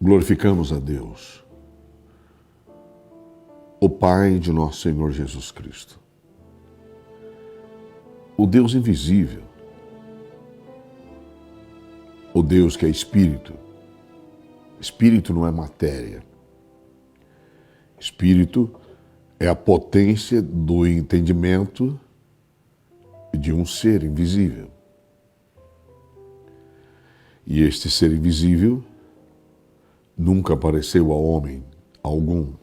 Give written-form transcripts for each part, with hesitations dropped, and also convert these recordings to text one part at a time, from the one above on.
glorificamos a Deus, o Pai de nosso Senhor Jesus Cristo, o Deus invisível, o Deus que é Espírito. Espírito não é matéria. Espírito é a potência do entendimento de um ser invisível. E este ser invisível nunca apareceu a homem algum.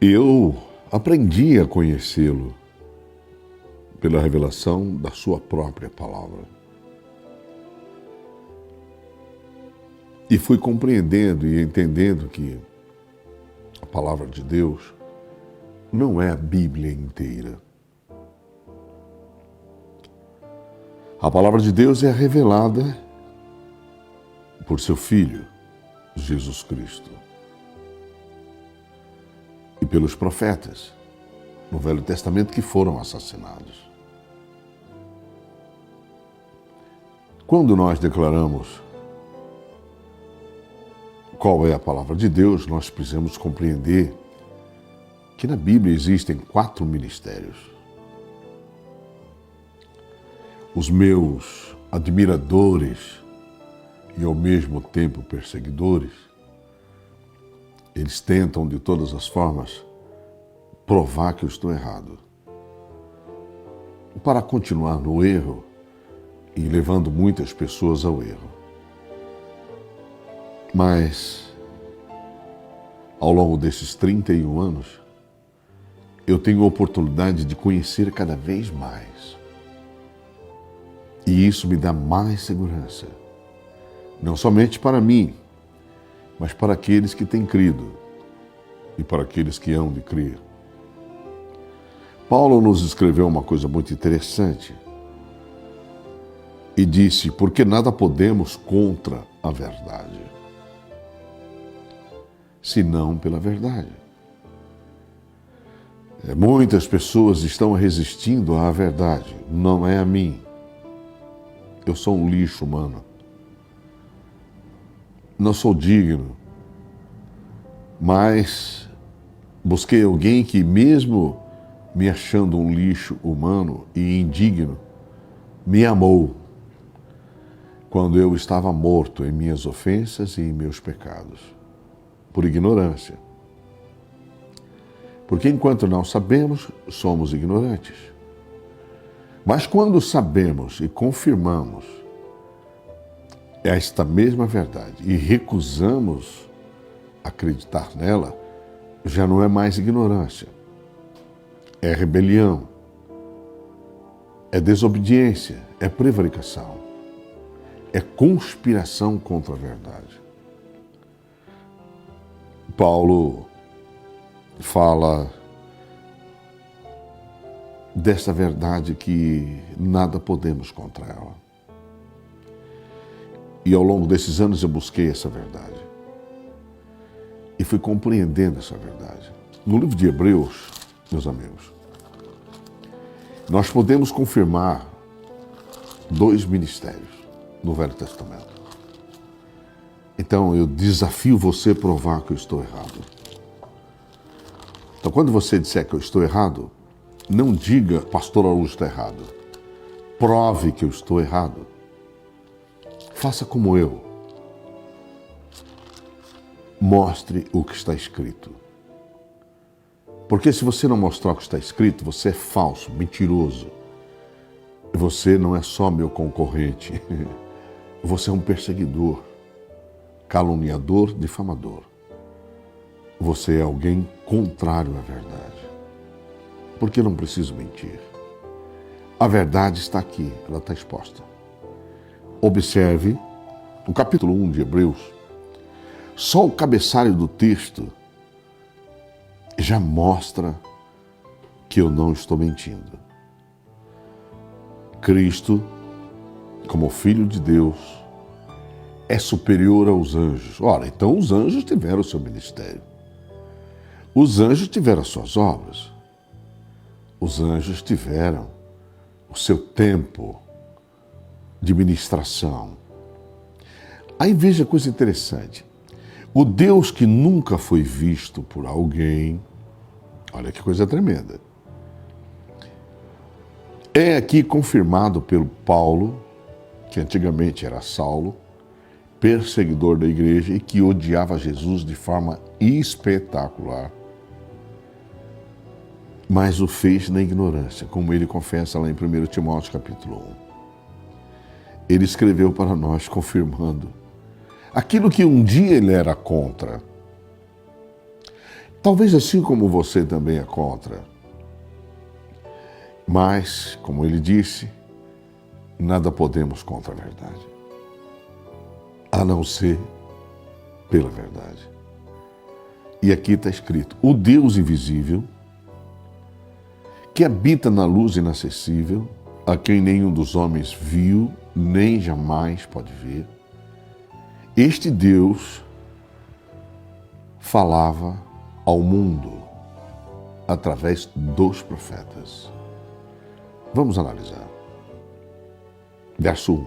Eu aprendi a conhecê-lo pela revelação da sua própria palavra. E fui compreendendo e entendendo que a palavra de Deus não é a Bíblia inteira. A palavra de Deus é revelada por seu Filho, Jesus Cristo, e pelos profetas no Velho Testamento que foram assassinados. Quando nós declaramos qual é a palavra de Deus, nós precisamos compreender que na Bíblia existem 4 ministérios. Os meus admiradores e ao mesmo tempo perseguidores, eles tentam de todas as formas provar que eu estou errado, para continuar no erro e levando muitas pessoas ao erro. Mas, ao longo desses 31 anos, eu tenho a oportunidade de conhecer cada vez mais. E isso me dá mais segurança, não somente para mim, mas para aqueles que têm crido e para aqueles que hão de crer. Paulo nos escreveu uma coisa muito interessante e disse: porque nada podemos contra a verdade, senão pela verdade. Muitas pessoas estão resistindo à verdade, não é a mim. Eu sou um lixo humano. Não sou digno, mas busquei alguém que, mesmo me achando um lixo humano e indigno, me amou quando eu estava morto em minhas ofensas e em meus pecados, por ignorância. Porque enquanto não sabemos, somos ignorantes. Mas quando sabemos e confirmamos esta mesma verdade e recusamos acreditar nela, já não é mais ignorância, é rebelião, é desobediência, é prevaricação, é conspiração contra a verdade. Paulo fala desta verdade que nada podemos contra ela. E ao longo desses anos eu busquei essa verdade. E fui compreendendo essa verdade. No livro de Hebreus, meus amigos, nós podemos confirmar 2 ministérios no Velho Testamento. Então eu desafio você a provar que eu estou errado. Então quando você disser que eu estou errado, não diga, pastor Araújo está errado. Prove que eu estou errado. Faça como eu. Mostre o que está escrito. Porque se você não mostrar o que está escrito, você é falso, mentiroso. Você não é só meu concorrente. Você é um perseguidor, caluniador, difamador. Você é alguém contrário à verdade. Porque eu não preciso mentir. A verdade está aqui, ela está exposta. Observe, no capítulo 1 de Hebreus, só o cabeçalho do texto já mostra que eu não estou mentindo. Cristo, como Filho de Deus, é superior aos anjos. Ora, então os anjos tiveram o seu ministério. Os anjos tiveram as suas obras. Os anjos tiveram o seu tempo de ministração. Aí veja coisa interessante. O Deus que nunca foi visto por alguém, olha que coisa tremenda, é aqui confirmado pelo Paulo, que antigamente era Saulo, perseguidor da igreja e que odiava Jesus de forma espetacular, mas o fez na ignorância, como ele confessa lá em 1 Timóteo capítulo 1. Ele escreveu para nós confirmando aquilo que um dia ele era contra. Talvez assim como você também é contra. Mas, como ele disse, nada podemos contra a verdade, a não ser pela verdade. E aqui está escrito: o Deus invisível, que habita na luz inacessível, a quem nenhum dos homens viu, nem jamais pode ver. Este Deus falava ao mundo através dos profetas. Vamos analisar. Verso 1.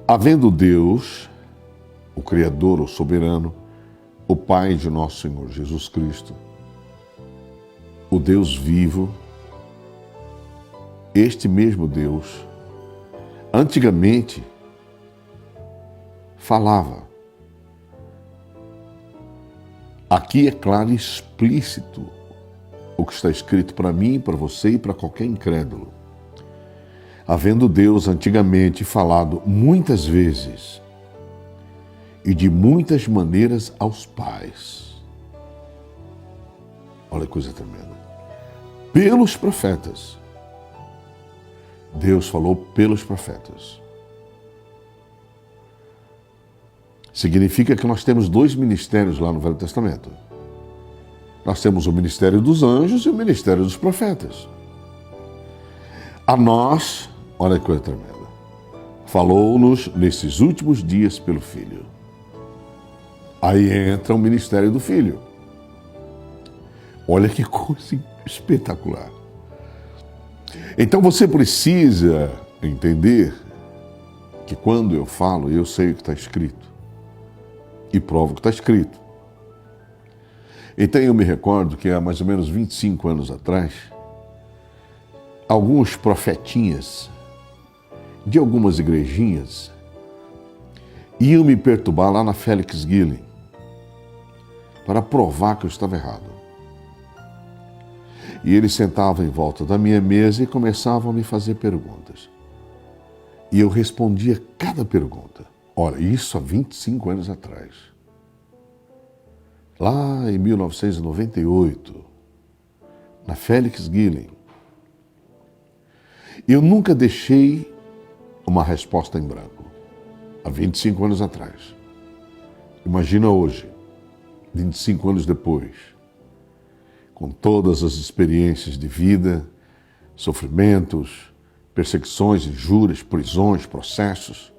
Havendo Deus, o Criador, o Soberano, o Pai de nosso Senhor Jesus Cristo, o Deus vivo, este mesmo Deus, antigamente falava. Aqui é claro e explícito o que está escrito para mim, para você e para qualquer incrédulo. Havendo Deus antigamente falado muitas vezes e de muitas maneiras aos pais. Olha que coisa tremenda. Pelos profetas. Deus falou pelos profetas. Significa que nós temos dois ministérios lá no Velho Testamento. Nós temos o ministério dos anjos e o ministério dos profetas. A nós, olha que coisa tremenda, falou-nos nesses últimos dias pelo Filho. Aí entra o ministério do Filho. Olha que coisa espetacular. Então você precisa entender que quando eu falo, eu sei o que está escrito. E provo o que está escrito. Então eu me recordo que há mais ou menos 25 anos atrás, alguns profetinhas de algumas igrejinhas iam me perturbar lá na Félix Guilhem para provar que eu estava errado. E eles sentavam em volta da minha mesa e começavam a me fazer perguntas. E eu respondia cada pergunta. Olha, isso há 25 anos atrás. Lá em 1998, na Félix Guilhem. Eu nunca deixei uma resposta em branco, há 25 anos atrás. Imagina hoje, 25 anos depois, com todas as experiências de vida, sofrimentos, perseguições, injúrias, prisões, processos,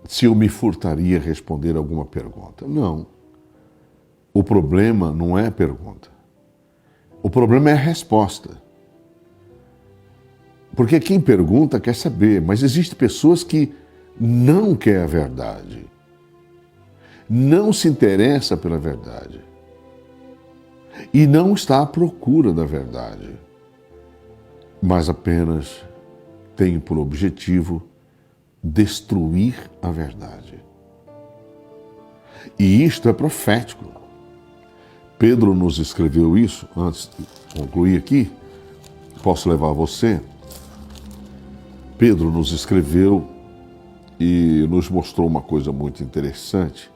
se eu me furtaria a responder alguma pergunta. Não. O problema não é a pergunta. O problema é a resposta. Porque quem pergunta quer saber, mas existem pessoas que não querem a verdade. Não se interessa pela verdade. E não está à procura da verdade. Mas apenas tem por objetivo destruir a verdade. E isto é profético. Pedro nos escreveu isso, antes de concluir aqui, posso levar você? Pedro nos escreveu e nos mostrou uma coisa muito interessante.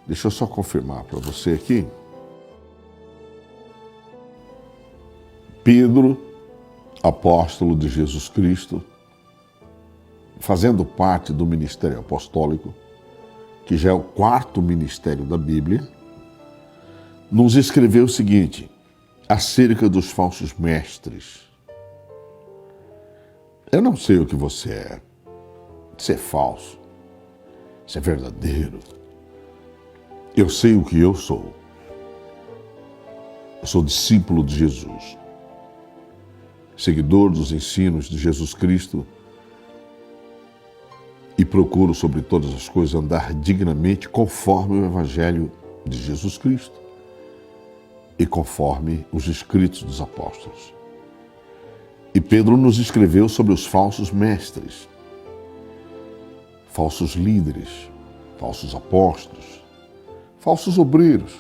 Deixa eu só confirmar para você aqui. Pedro, apóstolo de Jesus Cristo, fazendo parte do ministério apostólico, que já é o 4º ministério da Bíblia, nos escreveu o seguinte, acerca dos falsos mestres. Eu não sei o que você é. Se é falso, se é verdadeiro. Eu sei o que eu sou. Eu sou discípulo de Jesus, seguidor dos ensinos de Jesus Cristo e procuro sobre todas as coisas andar dignamente conforme o Evangelho de Jesus Cristo e conforme os escritos dos apóstolos. E Pedro nos escreveu sobre os falsos mestres, falsos líderes, falsos apóstolos, falsos obreiros,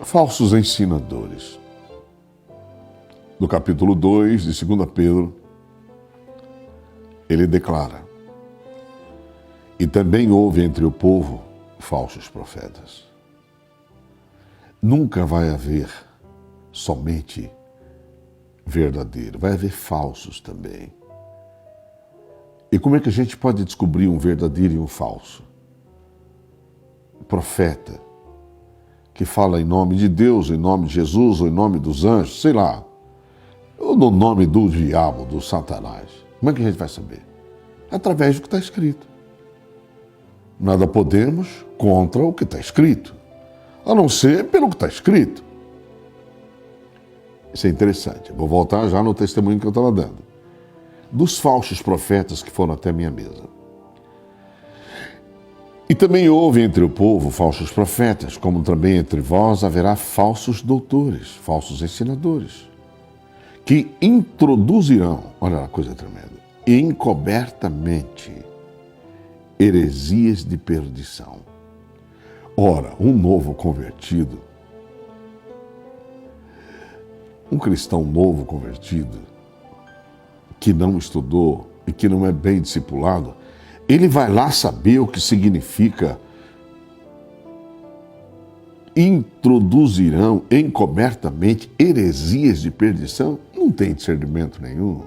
falsos ensinadores. No capítulo 2 de 2 Pedro, ele declara: e também houve entre o povo falsos profetas. Nunca vai haver somente verdadeiro, vai haver falsos também. E como é que a gente pode descobrir um verdadeiro e um falso? O profeta, que fala em nome de Deus, em nome de Jesus, ou em nome dos anjos, sei lá, ou no nome do diabo, do Satanás. Como é que a gente vai saber? Através do que está escrito. Nada podemos contra o que está escrito, a não ser pelo que está escrito. Isso é interessante. Vou voltar já no testemunho que eu estava dando. Dos falsos profetas que foram até minha mesa. E também houve entre o povo falsos profetas, como também entre vós haverá falsos doutores, falsos ensinadores, que introduzirão, olha a coisa tremenda, encobertamente heresias de perdição. Ora, um novo convertido, um cristão novo convertido, que não estudou e que não é bem discipulado, ele vai lá saber o que significa introduzirão encobertamente heresias de perdição? Não tem discernimento nenhum.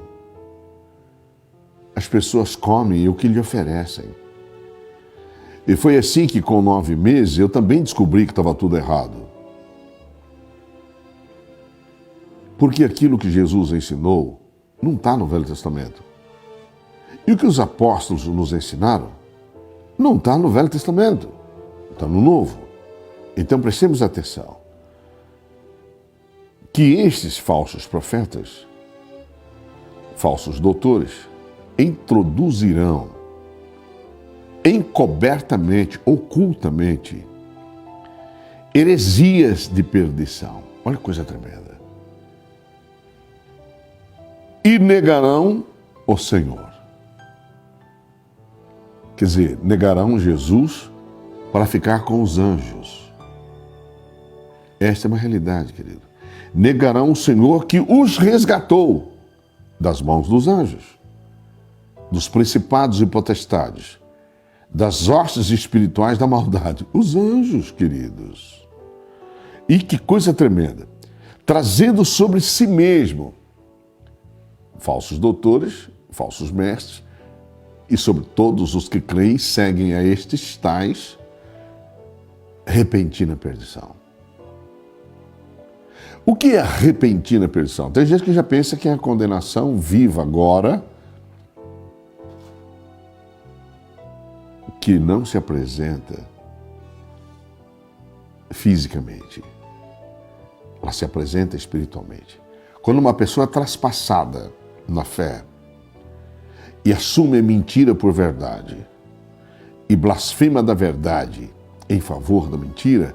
As pessoas comem o que lhe oferecem. E foi assim que com 9 meses eu também descobri que estava tudo errado. Porque aquilo que Jesus ensinou não está no Velho Testamento. E o que os apóstolos nos ensinaram não está no Velho Testamento, está no Novo. Então prestemos atenção que estes falsos profetas, falsos doutores, introduzirão encobertamente, ocultamente, heresias de perdição. Olha que coisa tremenda. E negarão o Senhor. Quer dizer, negarão Jesus para ficar com os anjos. Esta é uma realidade, querido. Negarão o Senhor que os resgatou das mãos dos anjos, dos principados e potestades, das hostes espirituais da maldade. Os anjos, queridos. E que coisa tremenda. Trazendo sobre si mesmo falsos doutores, falsos mestres, e sobre todos os que creem, seguem a estes tais, repentina perdição. O que é repentina perdição? Tem gente que já pensa que é a condenação viva agora, que não se apresenta fisicamente. Ela se apresenta espiritualmente. Quando uma pessoa é traspassada na fé e assume a mentira por verdade e blasfema da verdade em favor da mentira,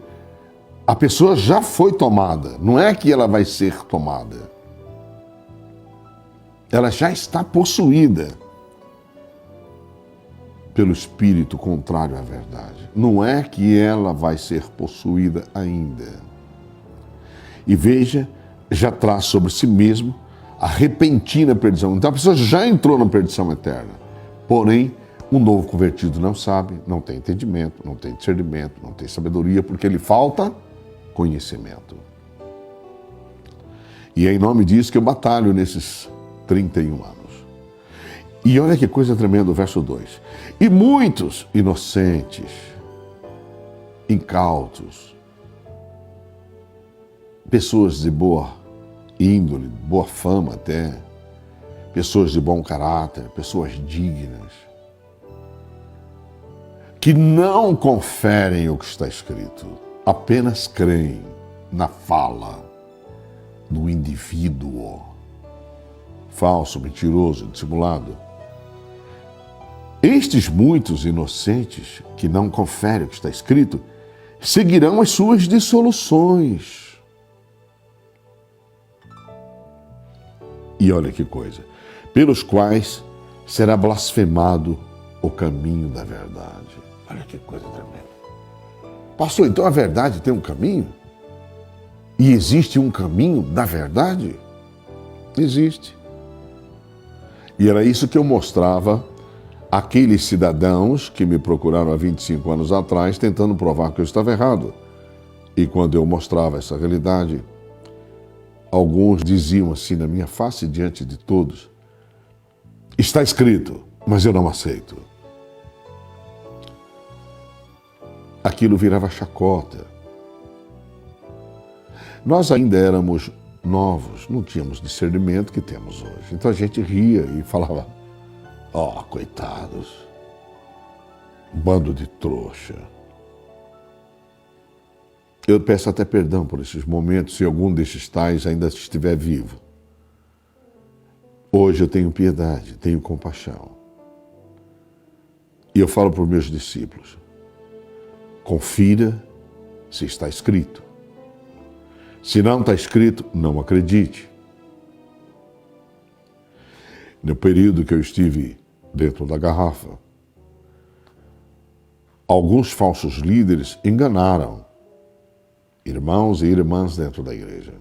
a pessoa já foi tomada. Não é que ela vai ser tomada. Ela já está possuída pelo espírito contrário à verdade. Não é que ela vai ser possuída ainda. E veja, já traz sobre si mesmo a repentina perdição. Então a pessoa já entrou na perdição eterna. Porém, um novo convertido não sabe, não tem entendimento, não tem discernimento, não tem sabedoria, porque lhe falta conhecimento. E é em nome disso que eu batalho nesses 31 anos. E olha que coisa tremenda o verso 2. E muitos inocentes, incautos, pessoas de boa índole, boa fama até, pessoas de bom caráter, pessoas dignas, que não conferem o que está escrito, apenas creem na fala do indivíduo falso, mentiroso, dissimulado. Estes muitos inocentes que não conferem o que está escrito seguirão as suas dissoluções. E olha que coisa, pelos quais será blasfemado o caminho da verdade. Olha que coisa tremenda. Pastor, então a verdade tem um caminho? E existe um caminho da verdade? Existe. E era isso que eu mostrava àqueles cidadãos que me procuraram há 25 anos atrás, tentando provar que eu estava errado. E quando eu mostrava essa realidade, alguns diziam assim na minha face, diante de todos: está escrito, mas eu não aceito. Aquilo virava chacota. Nós ainda éramos novos, não tínhamos discernimento que temos hoje. Então a gente ria e falava: ó, coitados, bando de trouxa. Eu peço até perdão por esses momentos, se algum desses tais ainda estiver vivo. Hoje eu tenho piedade, tenho compaixão. E eu falo para os meus discípulos: confira se está escrito. Se não está escrito, não acredite. No período que eu estive dentro da garrafa, alguns falsos líderes enganaram irmãos e irmãs dentro da igreja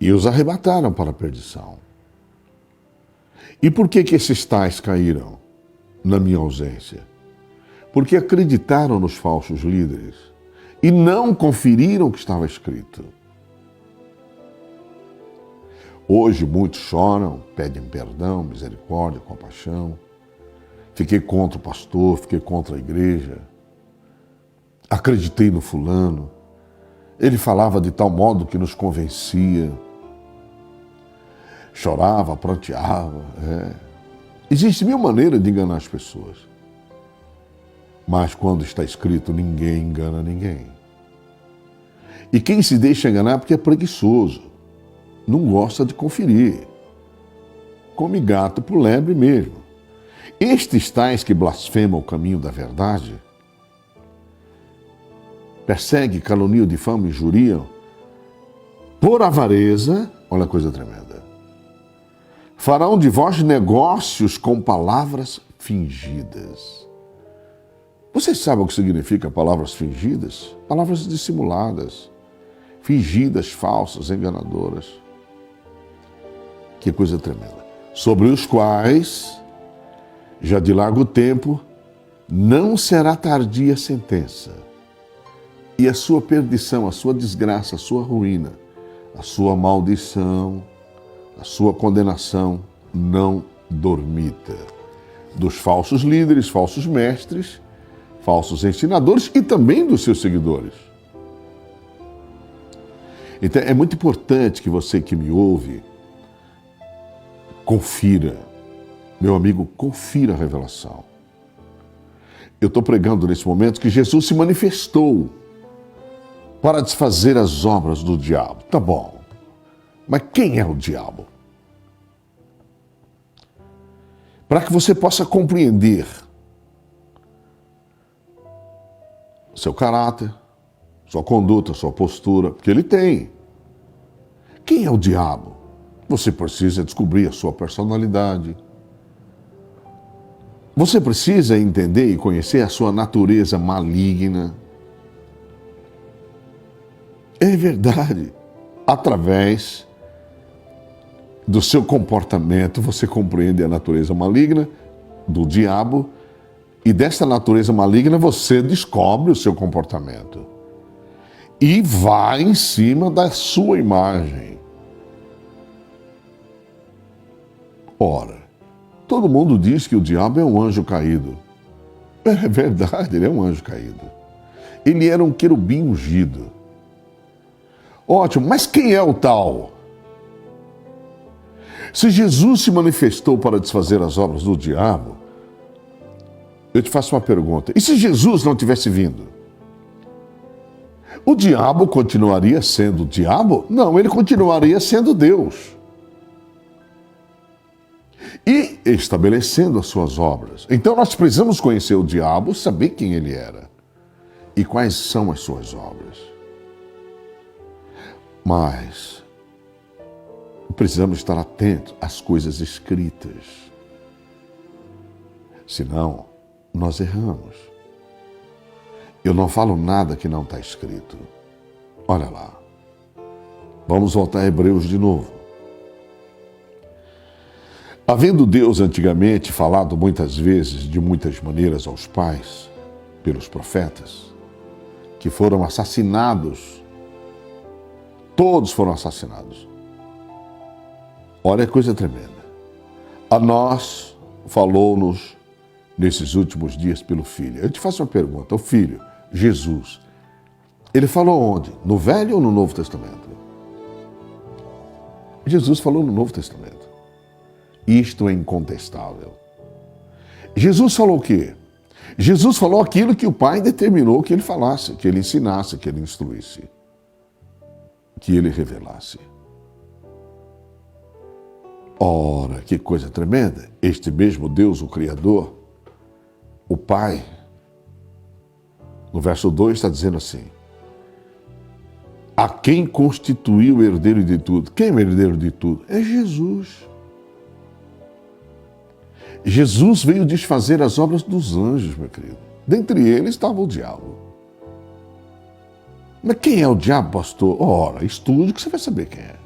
e os arrebataram para a perdição. E por que esses tais caíram na minha ausência? Porque acreditaram nos falsos líderes e não conferiram o que estava escrito. Hoje muitos choram, pedem perdão, misericórdia, compaixão. Fiquei contra o pastor, fiquei contra a igreja. Acreditei no fulano. Ele falava de tal modo que nos convencia. Chorava, pranteava. Existe mil maneiras de enganar as pessoas. Mas quando está escrito, ninguém engana ninguém. E quem se deixa enganar é porque é preguiçoso. Não gosta de conferir. Come gato por lebre mesmo. Estes tais que blasfemam o caminho da verdade, perseguem, caluniam, difamam, injuriam, por avareza, olha a coisa tremenda, farão de vós negócios com palavras fingidas. Vocês sabem o que significa palavras fingidas? Palavras dissimuladas, fingidas, falsas, enganadoras. Que coisa tremenda. Sobre os quais, já de largo tempo, não será tardia a sentença. E a sua perdição, a sua desgraça, a sua ruína, a sua maldição, a sua condenação não dormita. Dos falsos líderes, falsos mestres, falsos ensinadores e também dos seus seguidores. Então é muito importante que você que me ouve confira. Meu amigo, confira a revelação. Eu estou pregando nesse momento que Jesus se manifestou para desfazer as obras do diabo. Tá bom, mas quem é o diabo? Para que você possa compreender seu caráter, sua conduta, sua postura, porque ele tem. Quem é o diabo? Você precisa descobrir a sua personalidade. Você precisa entender e conhecer a sua natureza maligna. É verdade. Através do seu comportamento, você compreende a natureza maligna do diabo e dessa natureza maligna você descobre o seu comportamento e vai em cima da sua imagem. Ora, todo mundo diz que o diabo é um anjo caído. É verdade, ele é um anjo caído. Ele era um querubim ungido. Ótimo, mas quem é o tal? Se Jesus se manifestou para desfazer as obras do diabo, eu te faço uma pergunta. E se Jesus não tivesse vindo? O diabo continuaria sendo o diabo? Não, ele continuaria sendo Deus. e estabelecendo as suas obras. Então nós precisamos conhecer o diabo, saber quem ele era e quais são as suas obras. Mas precisamos estar atentos às coisas escritas. Senão, nós erramos. Eu não falo nada que não está escrito. Olha lá. Vamos voltar a Hebreus de novo. Havendo Deus antigamente falado muitas vezes, de muitas maneiras aos pais, pelos profetas, que foram assassinados, todos foram assassinados. Olha que coisa tremenda. A nós falou-nos nesses últimos dias pelo Filho. Eu te faço uma pergunta. O Filho, Jesus, ele falou onde? No Velho ou no Novo Testamento? Jesus falou no Novo Testamento. Isto é incontestável. Jesus falou o quê? Jesus falou aquilo que o Pai determinou que ele falasse, que ele ensinasse, que ele instruísse, que ele revelasse. Ora, que coisa tremenda! Este mesmo Deus, o Criador, o Pai, no verso 2 está dizendo assim: a quem constituiu o herdeiro de tudo. Quem é o herdeiro de tudo? É Jesus. Jesus veio desfazer as obras dos anjos, meu querido. Dentre eles estava o diabo. Mas quem é o diabo, pastor? Ora, estude que você vai saber quem é.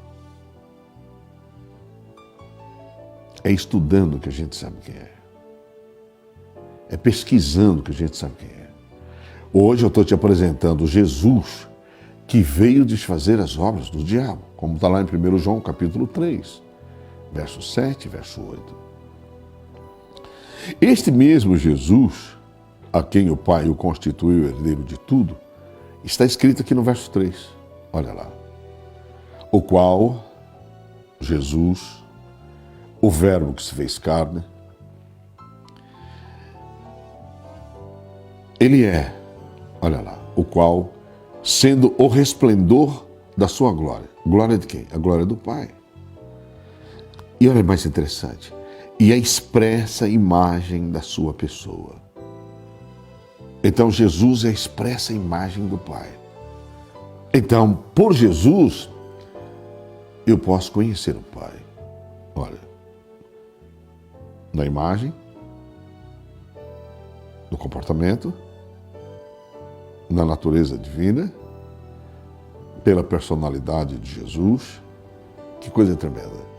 É estudando que a gente sabe quem é. É pesquisando que a gente sabe quem é. Hoje eu estou te apresentando Jesus, que veio desfazer as obras do diabo, como está lá em 1 João capítulo 3, verso 7, verso 8. Este mesmo Jesus, a quem o Pai o constituiu herdeiro de tudo, está escrito aqui no verso 3. Olha lá. O qual, Jesus, o Verbo que se fez carne, ele é, olha lá, o qual, sendo o resplendor da sua glória. Glória de quem? A glória do Pai. E olha mais interessante. E a expressa imagem da sua pessoa. Então Jesus é a expressa imagem do Pai. Então, por Jesus, eu posso conhecer o Pai. Olha, na imagem, no comportamento, na natureza divina, pela personalidade de Jesus. Que coisa tremenda.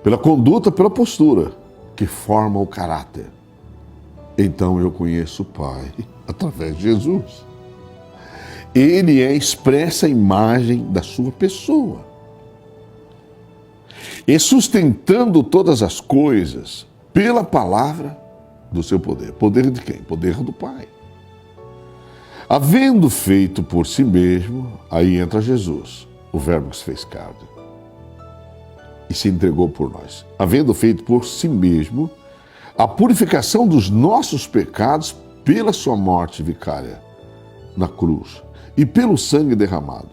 Pela conduta, pela postura, que forma o caráter. Então eu conheço o Pai através de Jesus. Ele é a expressa imagem da sua pessoa. E sustentando todas as coisas pela palavra do seu poder. Poder de quem? Poder do Pai. Havendo feito por si mesmo, aí entra Jesus, o Verbo que se fez carne, e se entregou por nós. Havendo feito por si mesmo a purificação dos nossos pecados pela sua morte vicária na cruz e pelo sangue derramado.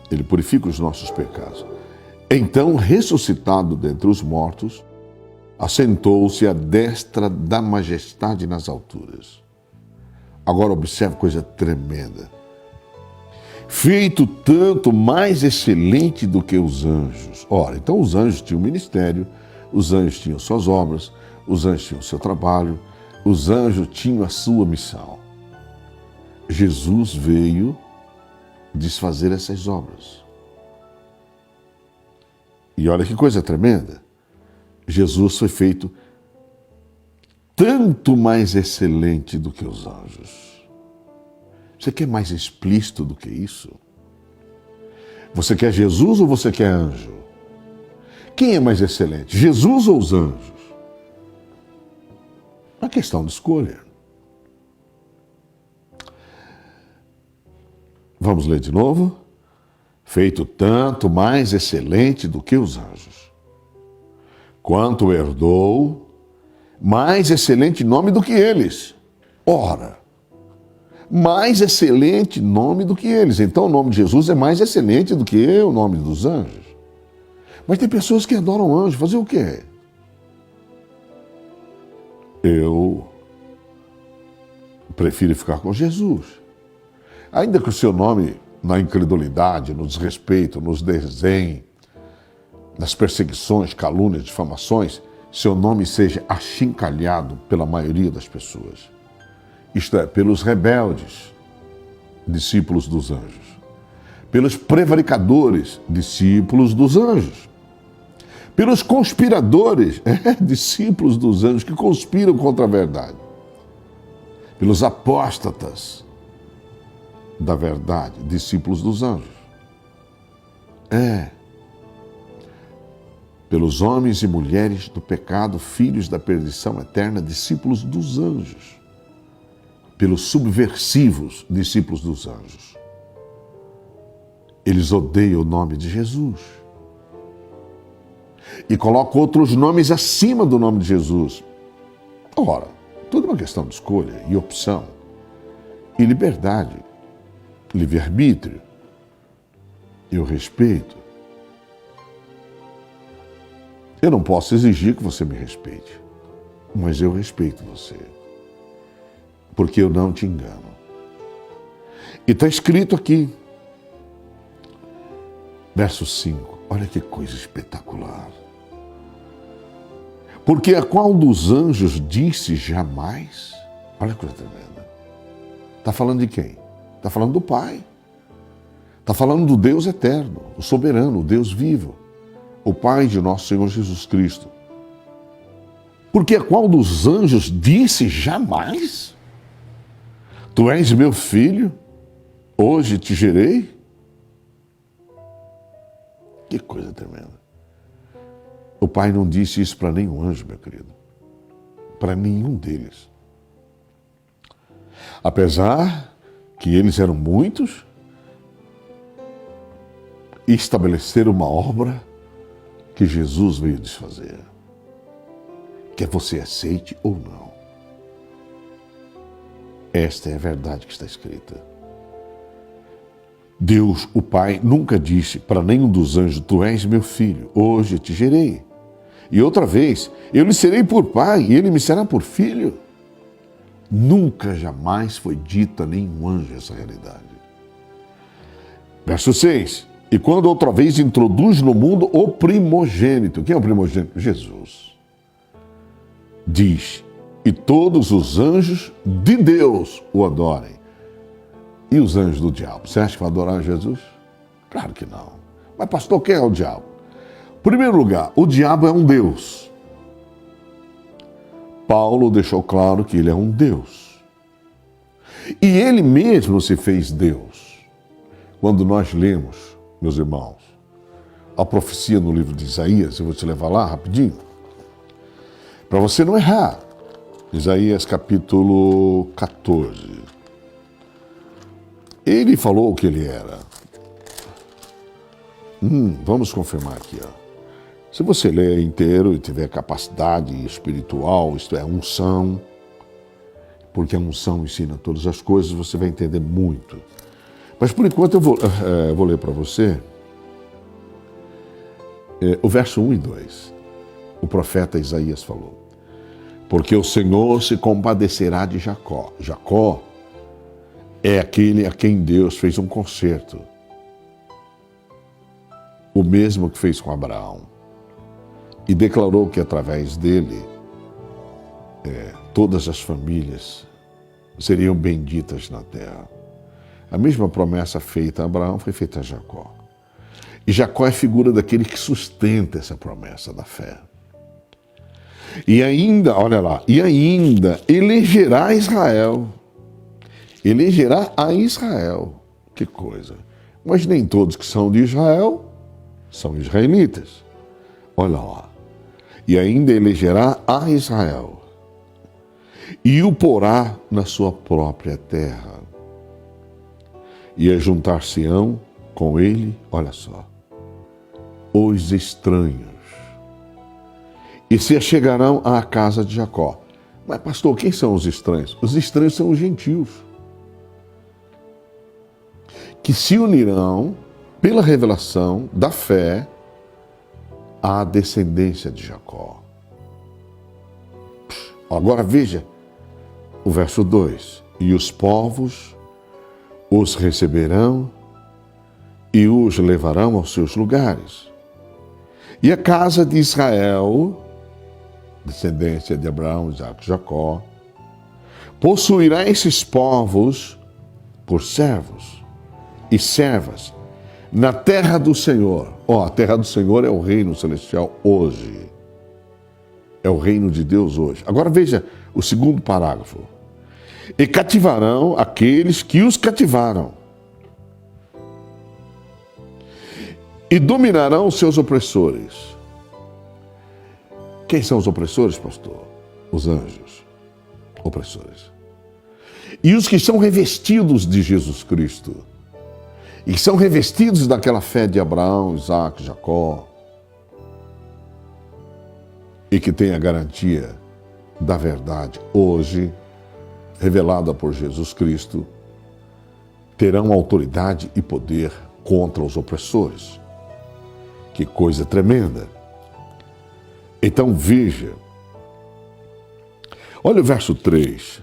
Ele purifica os nossos pecados. Então, ressuscitado dentre os mortos, assentou-se à destra da majestade nas alturas. Agora observe coisa tremenda. Feito tanto mais excelente do que os anjos. Ora, então os anjos tinham ministério, os anjos tinham suas obras, os anjos tinham seu trabalho, os anjos tinham a sua missão. Jesus veio desfazer essas obras. E olha que coisa tremenda. Jesus foi feito tanto mais excelente do que os anjos. Você quer mais explícito do que isso? Você quer Jesus ou você quer anjo? Quem é mais excelente, Jesus ou os anjos? Uma questão de escolha. Vamos ler de novo? Feito tanto mais excelente do que os anjos. Quanto herdou, mais excelente nome do que eles. Ora, mais excelente nome do que eles. Então o nome de Jesus é mais excelente do que o nome dos anjos. Mas tem pessoas que adoram anjos. Fazer o quê? eu prefiro ficar com Jesus. Ainda que o seu nome, na incredulidade, no desrespeito, nos desdém, nas perseguições, calúnias, difamações, seu nome seja achincalhado pela maioria das pessoas. Isto é, pelos rebeldes, discípulos dos anjos, pelos prevaricadores, discípulos dos anjos, pelos conspiradores, discípulos dos anjos que conspiram contra a verdade, pelos apóstatas da verdade, discípulos dos anjos. Pelos homens e mulheres do pecado, filhos da perdição eterna, discípulos dos anjos. Pelos subversivos, discípulos dos anjos. Eles odeiam o nome de Jesus. E colocam outros nomes acima do nome de Jesus. Ora, tudo é uma questão de escolha e opção. E liberdade. Livre-arbítrio. Eu respeito. Eu não posso exigir que você me respeite, mas eu respeito você, porque eu não te engano. E está escrito aqui, verso 5, olha que coisa espetacular. Porque a qual dos anjos disse jamais? Olha que coisa tremenda. Está falando de quem? Está falando do Pai. Está falando do Deus eterno, o soberano, o Deus vivo. O Pai de nosso Senhor Jesus Cristo. Porque a qual dos anjos disse jamais? Tu és meu filho, hoje te gerei? Que coisa tremenda. O Pai não disse isso para nenhum anjo, meu querido. Para nenhum deles. Apesar que eles eram muitos e estabeleceram uma obra que Jesus veio desfazer. Quer você aceite ou não. Esta é a verdade que está escrita. Deus, o Pai, nunca disse para nenhum dos anjos, tu és meu filho, hoje eu te gerei. E outra vez, eu lhe serei por pai e ele me será por filho. Nunca, jamais foi dita a nenhum anjo essa realidade. Verso 6. E quando outra vez introduz no mundo o primogênito. Quem é o primogênito? Jesus. Diz, e todos os anjos de Deus o adorem. E os anjos do diabo? Você acha que vão adorar Jesus? Claro que não. Mas pastor, quem é o diabo? Em primeiro lugar, o diabo é um Deus. Paulo deixou claro que ele é um Deus. E ele mesmo se fez Deus. Quando nós lemos, meus irmãos, a profecia no livro de Isaías, eu vou te levar lá rapidinho, para você não errar. Isaías capítulo 14. Ele falou o que ele era. Vamos confirmar aqui, ó. Se você ler inteiro e tiver capacidade espiritual, isto é, unção, porque a unção ensina todas as coisas, você vai entender muito. Mas por enquanto eu vou ler para você o verso 1 e 2. O profeta Isaías falou. Porque o Senhor se compadecerá de Jacó. Jacó é aquele a quem Deus fez um concerto. O mesmo que fez com Abraão. E declarou que através dele todas as famílias seriam benditas na terra. A mesma promessa feita a Abraão foi feita a Jacó. E Jacó é figura daquele que sustenta essa promessa da fé. E ainda, olha lá, elegerá Israel. Elegerá a Israel. Que coisa. Mas nem todos que são de Israel são israelitas. Olha lá. E ainda elegerá a Israel. E o porá na sua própria terra. E ajuntar-se-ão com ele, olha só, os estranhos. E se achegarão à casa de Jacó. Mas pastor, quem são os estranhos? Os estranhos são os gentios. Que se unirão pela revelação da fé à descendência de Jacó. Agora veja o verso 2. E os povos os receberão e os levarão aos seus lugares. E a casa de Israel, descendência de Abraão, Isaque e Jacó, possuirá esses povos por servos e servas na terra do Senhor. A terra do Senhor é o reino celestial hoje. É o reino de Deus hoje. Agora veja o segundo parágrafo. E cativarão aqueles que os cativaram. E dominarão os seus opressores. Quem são os opressores, pastor? Os anjos. Opressores. E os que são revestidos de Jesus Cristo. E que são revestidos daquela fé de Abraão, Isaque, Jacó. E que tem a garantia da verdade hoje, revelada por Jesus Cristo, terão autoridade e poder contra os opressores. Que coisa tremenda. Então veja, olha o verso 3.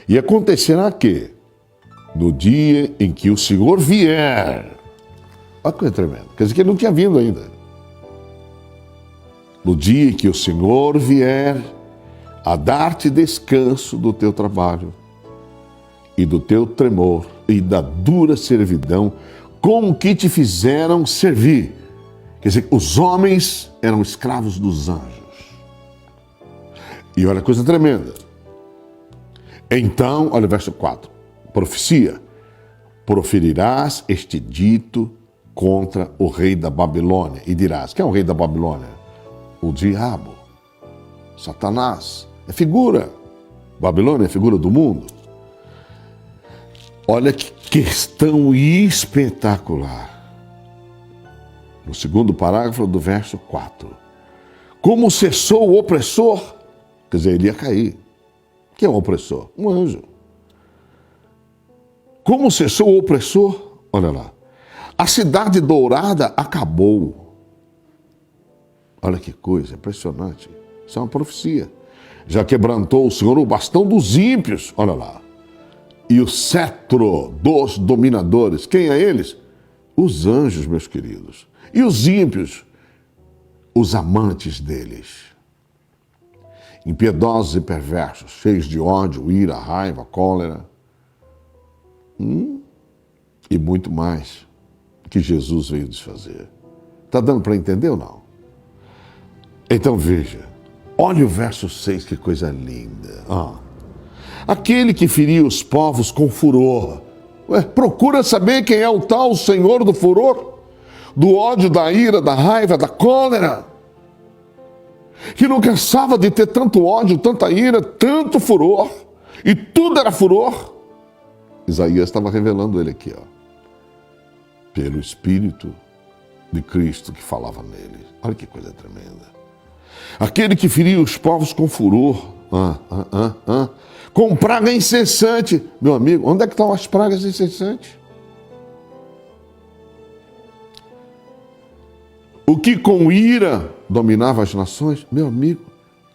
E acontecerá que, no dia em que o Senhor vier, olha que coisa tremenda, quer dizer que ele não tinha vindo ainda. No dia em que o Senhor vier a dar-te descanso do teu trabalho e do teu tremor e da dura servidão com que te fizeram servir. Quer dizer, os homens eram escravos dos anjos. E olha a coisa tremenda. Então, olha o verso 4. Profecia. Proferirás este dito contra o rei da Babilônia. E dirás, quem é o rei da Babilônia? O diabo. Satanás. É figura. Babilônia é figura do mundo. Olha que questão espetacular. No segundo parágrafo do verso 4. Como cessou o opressor, quer dizer, ele ia cair. Quem é o opressor? Um anjo. Como cessou o opressor, olha lá, a cidade dourada acabou. Olha que coisa impressionante. Isso é uma profecia. Já quebrantou o Senhor o bastão dos ímpios, olha lá. E o cetro dos dominadores. Quem é eles? Os anjos, meus queridos. E os ímpios, os amantes deles. Impiedosos e perversos, cheios de ódio, ira, raiva, cólera. E muito mais que Jesus veio desfazer. Está dando para entender ou não? Então veja, olha o verso 6, que coisa linda. Aquele que feria os povos com furor. Procura saber quem é o tal Senhor do furor, do ódio, da ira, da raiva, da cólera, que não cansava de ter tanto ódio, tanta ira, tanto furor, e tudo era furor. Isaías estava revelando ele aqui, pelo Espírito de Cristo que falava nele. Olha que coisa tremenda. Aquele que feria os povos com furor, com praga incessante. Meu amigo, onde é que estão as pragas incessantes? O que com ira dominava as nações? Meu amigo,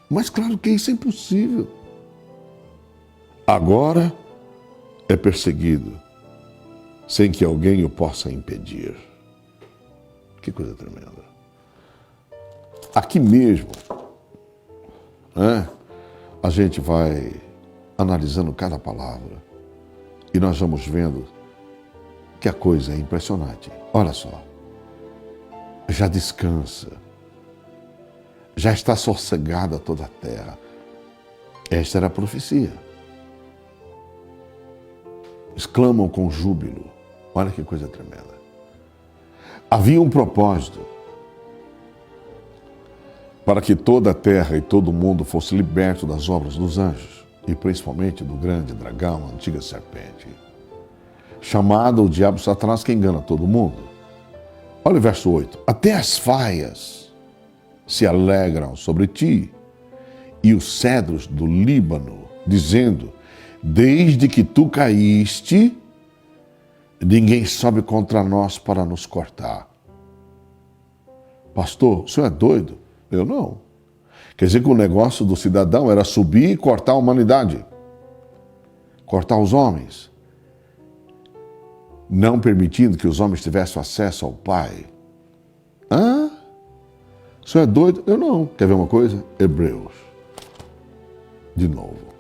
mas claro que isso é impossível. Agora é perseguido, sem que alguém o possa impedir. Que coisa tremenda. Aqui mesmo, a gente vai analisando cada palavra e nós vamos vendo que a coisa é impressionante. Olha só, já descansa, já está sossegada toda a terra. Esta era a profecia. Exclamam com júbilo. Olha que coisa tremenda. Havia um propósito para que toda a terra e todo o mundo fosse liberto das obras dos anjos, e principalmente do grande dragão, a antiga serpente, chamado o diabo Satanás, que engana todo mundo. Olha o verso 8. Até as faias se alegram sobre ti, e os cedros do Líbano, dizendo, desde que tu caíste, ninguém sobe contra nós para nos cortar. Pastor, o senhor é doido? Eu não. Quer dizer que o negócio do cidadão era subir e cortar a humanidade, cortar os homens, não permitindo que os homens tivessem acesso ao Pai. Hã? O senhor é doido? Eu não. Quer ver uma coisa? Hebreus. De novo.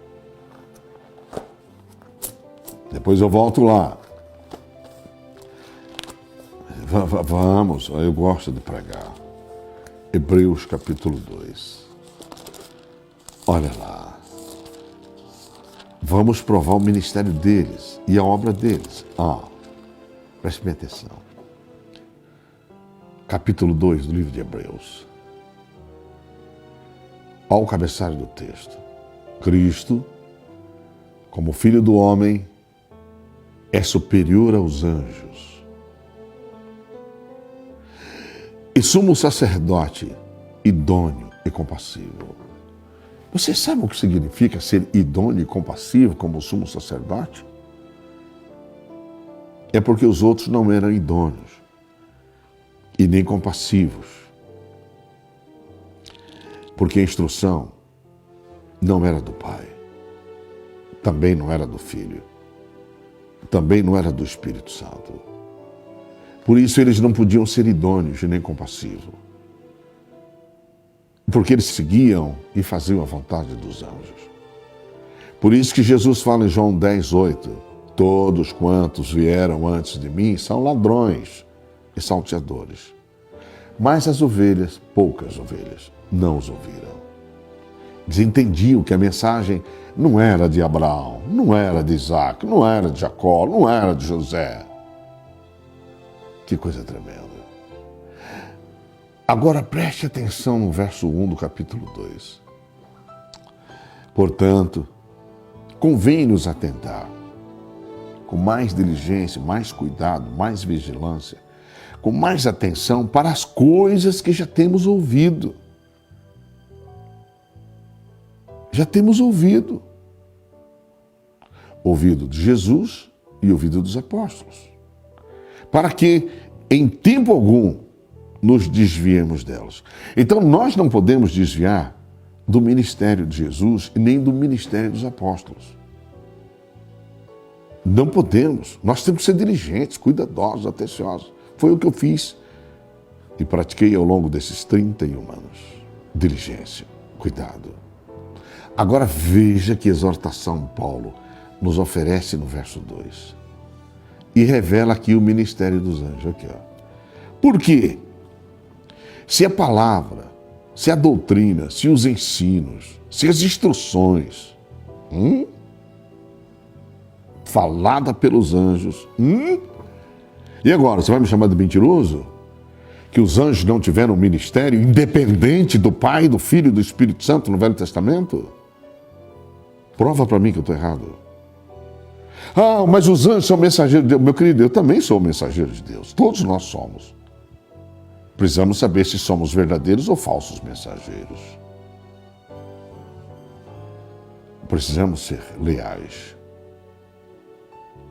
Depois eu volto lá. Vamos, eu gosto de pregar. Hebreus capítulo 2. Olha lá. Vamos provar o ministério deles e a obra deles. Preste bem atenção. Capítulo 2 do livro de Hebreus. Olha o cabeçalho do texto. Cristo, como Filho do Homem, é superior aos anjos. E sumo sacerdote, idôneo e compassivo. Você sabe o que significa ser idôneo e compassivo como sumo sacerdote? É porque os outros não eram idôneos e nem compassivos. Porque a instrução não era do Pai, também não era do Filho, também não era do Espírito Santo. Por isso eles não podiam ser idôneos e nem compassivos. Porque eles seguiam e faziam a vontade dos anjos. Por isso que Jesus fala em João 10:8, todos quantos vieram antes de mim são ladrões e salteadores. Mas as ovelhas, poucas ovelhas, não os ouviram. Eles entendiam que a mensagem não era de Abraão, não era de Isaac, não era de Jacó, não era de José. Que coisa tremenda. Agora preste atenção no verso 1 do capítulo 2. Portanto, convém-nos atentar com mais diligência, mais cuidado, mais vigilância, com mais atenção para as coisas que já temos ouvido. Já temos ouvido. Ouvido de Jesus e ouvido dos apóstolos. Para que, em tempo algum, nos desviemos delas. Então, nós não podemos desviar do ministério de Jesus e nem do ministério dos apóstolos. Não podemos. Nós temos que ser diligentes, cuidadosos, atenciosos. Foi o que eu fiz e pratiquei ao longo desses 31 anos. Diligência, cuidado. Agora veja que exortação Paulo nos oferece no verso 2. E revela aqui o ministério dos anjos. Aqui, ó. Por quê? Se a palavra, se a doutrina, se os ensinos, se as instruções, falada pelos anjos, e agora, você vai me chamar de mentiroso? Que os anjos não tiveram um ministério independente do Pai, do Filho e do Espírito Santo no Velho Testamento? Prova para mim que eu estou errado. Mas os anjos são mensageiros de Deus. Meu querido, eu também sou mensageiro de Deus. Todos nós somos. Precisamos saber se somos verdadeiros ou falsos mensageiros. Precisamos ser leais.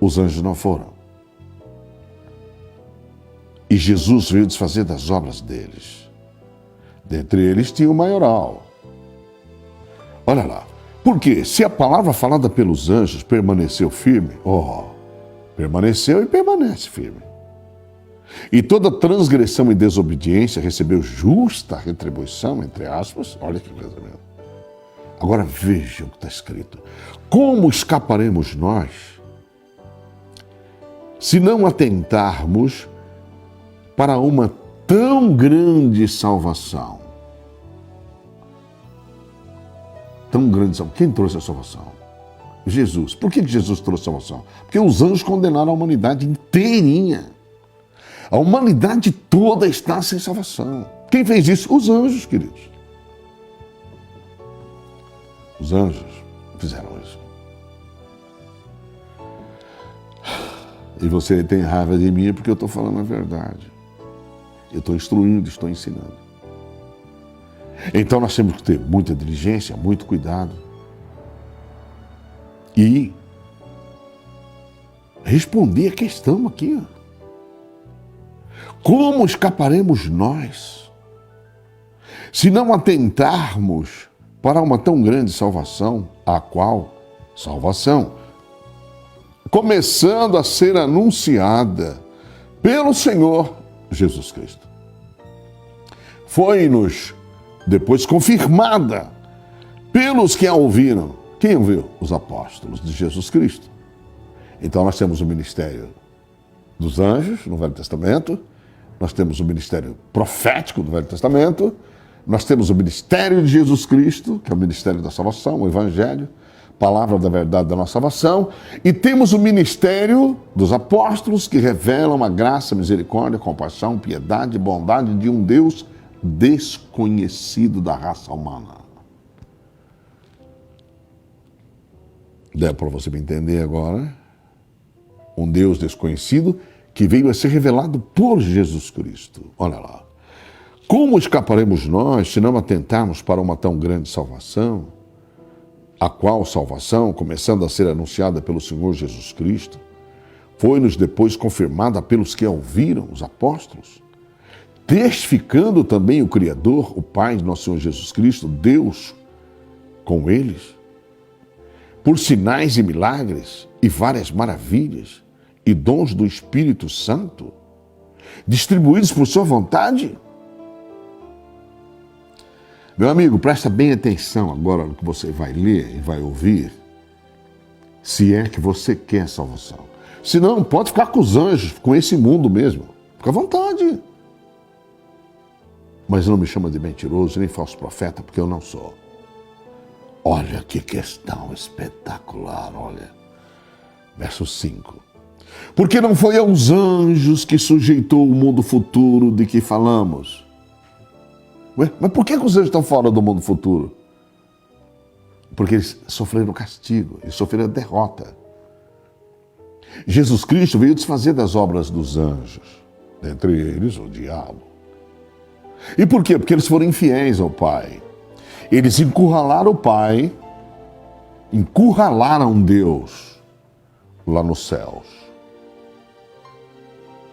Os anjos não foram. E Jesus veio desfazer das obras deles. Dentre eles tinha o maioral. Olha lá. Porque se a palavra falada pelos anjos permaneceu firme, permaneceu e permanece firme. E toda transgressão e desobediência recebeu justa retribuição, entre aspas. Olha que coisa mesmo. Agora veja o que está escrito. Como escaparemos nós se não atentarmos para uma tão grande salvação? Tão grande salvação. Quem trouxe a salvação? Jesus. Por que Jesus trouxe a salvação? Porque os anjos condenaram a humanidade inteirinha. A humanidade toda está sem salvação. Quem fez isso? Os anjos, queridos. Os anjos fizeram isso. E você tem raiva de mim porque eu estou falando a verdade. Eu estou instruindo, estou ensinando. Então nós temos que ter muita diligência, muito cuidado. E responder a questão aqui. Como escaparemos nós se não atentarmos para uma tão grande salvação, a qual salvação, começando a ser anunciada pelo Senhor Jesus Cristo. Foi-nos depois confirmada pelos que a ouviram. Quem ouviu? Os apóstolos de Jesus Cristo. Então nós temos o ministério dos anjos no Velho Testamento, nós temos o ministério profético do Velho Testamento, nós temos o ministério de Jesus Cristo, que é o ministério da salvação, o Evangelho, palavra da verdade da nossa salvação, e temos o ministério dos apóstolos, que revelam a graça, misericórdia, compaixão, piedade e bondade de um Deus desconhecido da raça humana. Dá para você me entender agora? Um Deus desconhecido que veio a ser revelado por Jesus Cristo. Olha lá. Como escaparemos nós se não atentarmos para uma tão grande salvação, a qual salvação, começando a ser anunciada pelo Senhor Jesus Cristo, foi-nos depois confirmada pelos que a ouviram, os apóstolos, testificando também o Criador, o Pai de nosso Senhor Jesus Cristo, Deus com eles, por sinais e milagres e várias maravilhas e dons do Espírito Santo, distribuídos por sua vontade? Meu amigo, presta bem atenção agora no que você vai ler e vai ouvir, se é que você quer salvação. Se não, pode ficar com os anjos, com esse mundo mesmo. Fica à vontade. Mas não me chama de mentiroso nem falso profeta, porque eu não sou. Olha que questão espetacular, olha. Verso 5. Porque não foi aos anjos que sujeitou o mundo futuro de que falamos. Ué, mas por que os anjos estão fora do mundo futuro? Porque eles sofreram castigo, eles sofreram derrota. Jesus Cristo veio desfazer das obras dos anjos, dentre eles o diabo. E por quê? Porque eles foram infiéis ao Pai. Eles encurralaram o Pai, encurralaram Deus lá nos céus.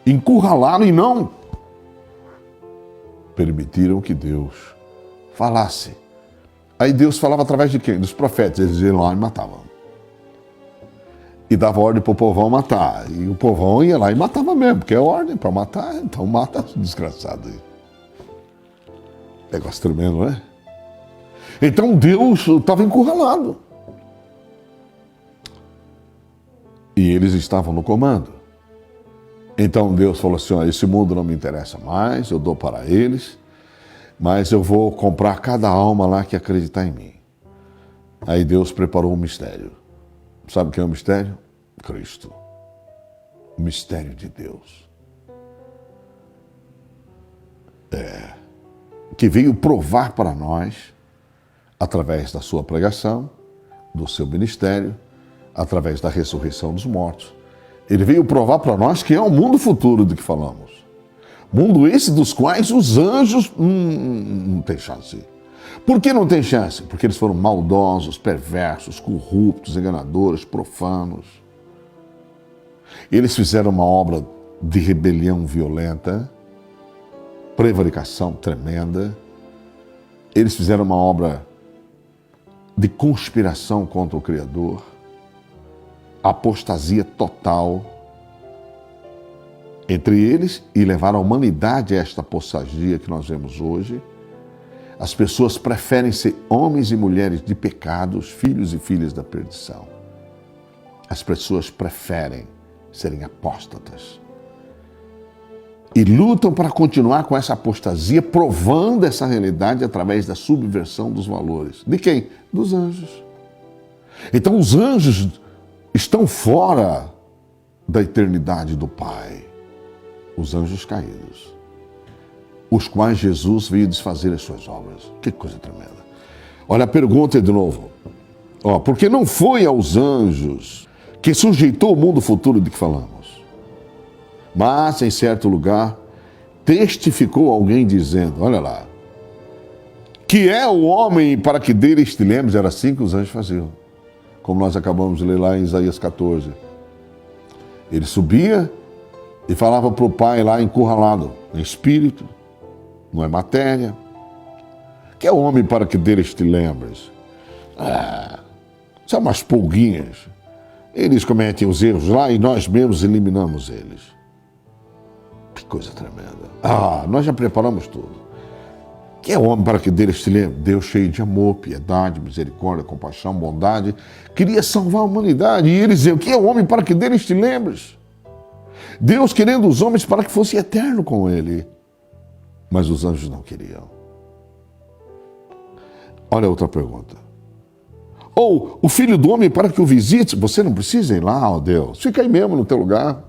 Encurralaram e não permitiram que Deus falasse. Aí Deus falava através de quem? Dos profetas. Eles iam lá e matavam. E dava ordem para o povão matar. E o povão ia lá e matava mesmo, porque é ordem para matar, então mata o desgraçado aí. Negócio tremendo, não é? Então Deus estava encurralado. E eles estavam no comando. Então Deus falou assim, ó, esse mundo não me interessa mais, eu dou para eles, mas eu vou comprar cada alma lá que acreditar em mim. Aí Deus preparou um mistério. Sabe o que é o mistério? Cristo. O mistério de Deus. Que veio provar para nós, através da sua pregação, do seu ministério, através da ressurreição dos mortos, ele veio provar para nós que é o mundo futuro de que falamos. Mundo esse dos quais os anjos não tem chance. Por que não tem chance? Porque eles foram maldosos, perversos, corruptos, enganadores, profanos. Eles fizeram uma obra de rebelião violenta, prevaricação tremenda. Eles fizeram uma obra de conspiração contra o Criador, apostasia total entre eles e levaram a humanidade a esta apostasia que nós vemos hoje. As pessoas preferem ser homens e mulheres de pecados, filhos e filhas da perdição. As pessoas preferem serem apóstatas. E lutam para continuar com essa apostasia, provando essa realidade através da subversão dos valores. De quem? Dos anjos. Então os anjos estão fora da eternidade do Pai. Os anjos caídos, os quais Jesus veio desfazer as suas obras. Que coisa tremenda. Olha a pergunta de novo. Porque não foi aos anjos que sujeitou o mundo futuro de que falamos, mas em certo lugar testificou alguém dizendo, olha lá, que é o homem para que dele estilemos. Era assim que os anjos faziam, como nós acabamos de ler lá em Isaías 14. Ele subia e falava para o Pai lá encurralado, em espírito, não é matéria. Que é homem para que deles te lembres? São umas pulguinhas. Eles cometem os erros lá e nós mesmos eliminamos eles. Que coisa tremenda. Nós já preparamos tudo. Que é homem para que deles te lembre? Deus cheio de amor, piedade, misericórdia, compaixão, bondade, queria salvar a humanidade. E eles diziam, que é homem para que deles te lembres? Deus querendo os homens para que fosse eterno com ele. Mas os anjos não queriam. Olha outra pergunta. Ou o filho do homem para que o visite? Você não precisa ir lá, ó Deus. Fica aí mesmo no teu lugar.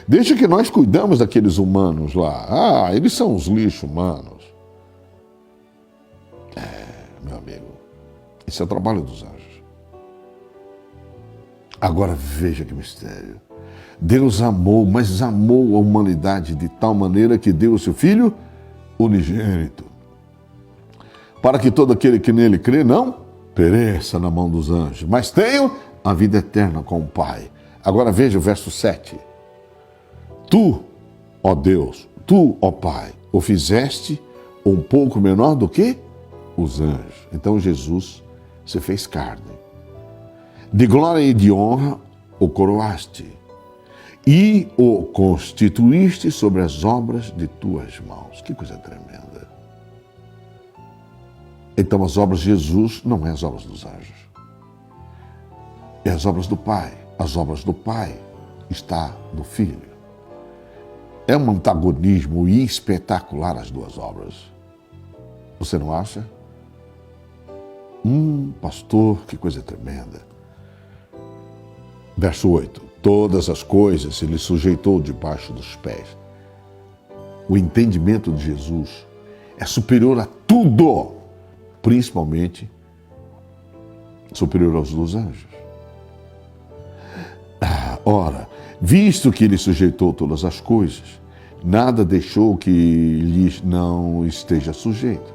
Deixa que nós cuidamos daqueles humanos lá. Eles são os lixos humanos. Meu amigo, esse é o trabalho dos anjos. Agora veja que mistério. Deus amou, mas amou a humanidade de tal maneira que deu o seu Filho unigênito. Para que todo aquele que nele crê não pereça na mão dos anjos, mas tenha a vida eterna com o Pai. Agora veja o verso 7. Tu, ó Deus, tu, ó Pai, o fizeste um pouco menor do que os anjos. Então Jesus se fez carne. De glória e de honra o coroaste e o constituíste sobre as obras de tuas mãos. Que coisa tremenda. Então as obras de Jesus não é as obras dos anjos. É as obras do Pai. As obras do Pai está no Filho. É um antagonismo espetacular as duas obras. Você não acha? Pastor, que coisa tremenda. Verso 8. Todas as coisas ele sujeitou debaixo dos pés. O entendimento de Jesus é superior a tudo, principalmente superior aos dos anjos. Ora, visto que ele sujeitou todas as coisas, nada deixou que lhes não esteja sujeito.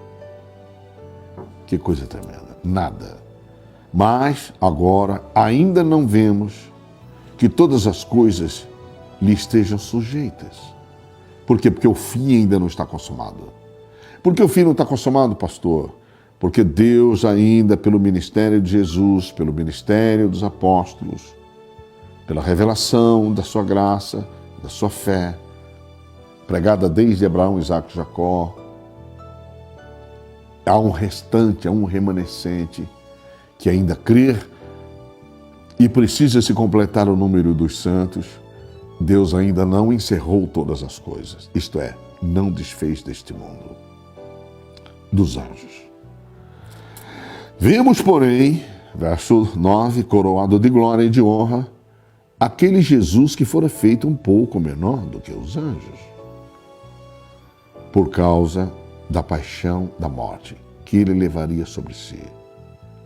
Que coisa tremenda. Nada. Mas agora ainda não vemos que todas as coisas lhe estejam sujeitas. Por quê? Porque o fim ainda não está consumado. Por que o fim não está consumado, pastor? Porque Deus ainda, pelo ministério de Jesus, pelo ministério dos apóstolos, pela revelação da sua graça, da sua fé, pregada desde Abraão, Isaque e Jacó, há um restante, há um remanescente que ainda crer e precisa se completar o número dos santos. Deus ainda não encerrou todas as coisas, isto é, não desfez deste mundo, dos anjos. Vemos, porém, verso 9, coroado de glória e de honra, aquele Jesus que fora feito um pouco menor do que os anjos, por causa da paixão da morte que ele levaria sobre si,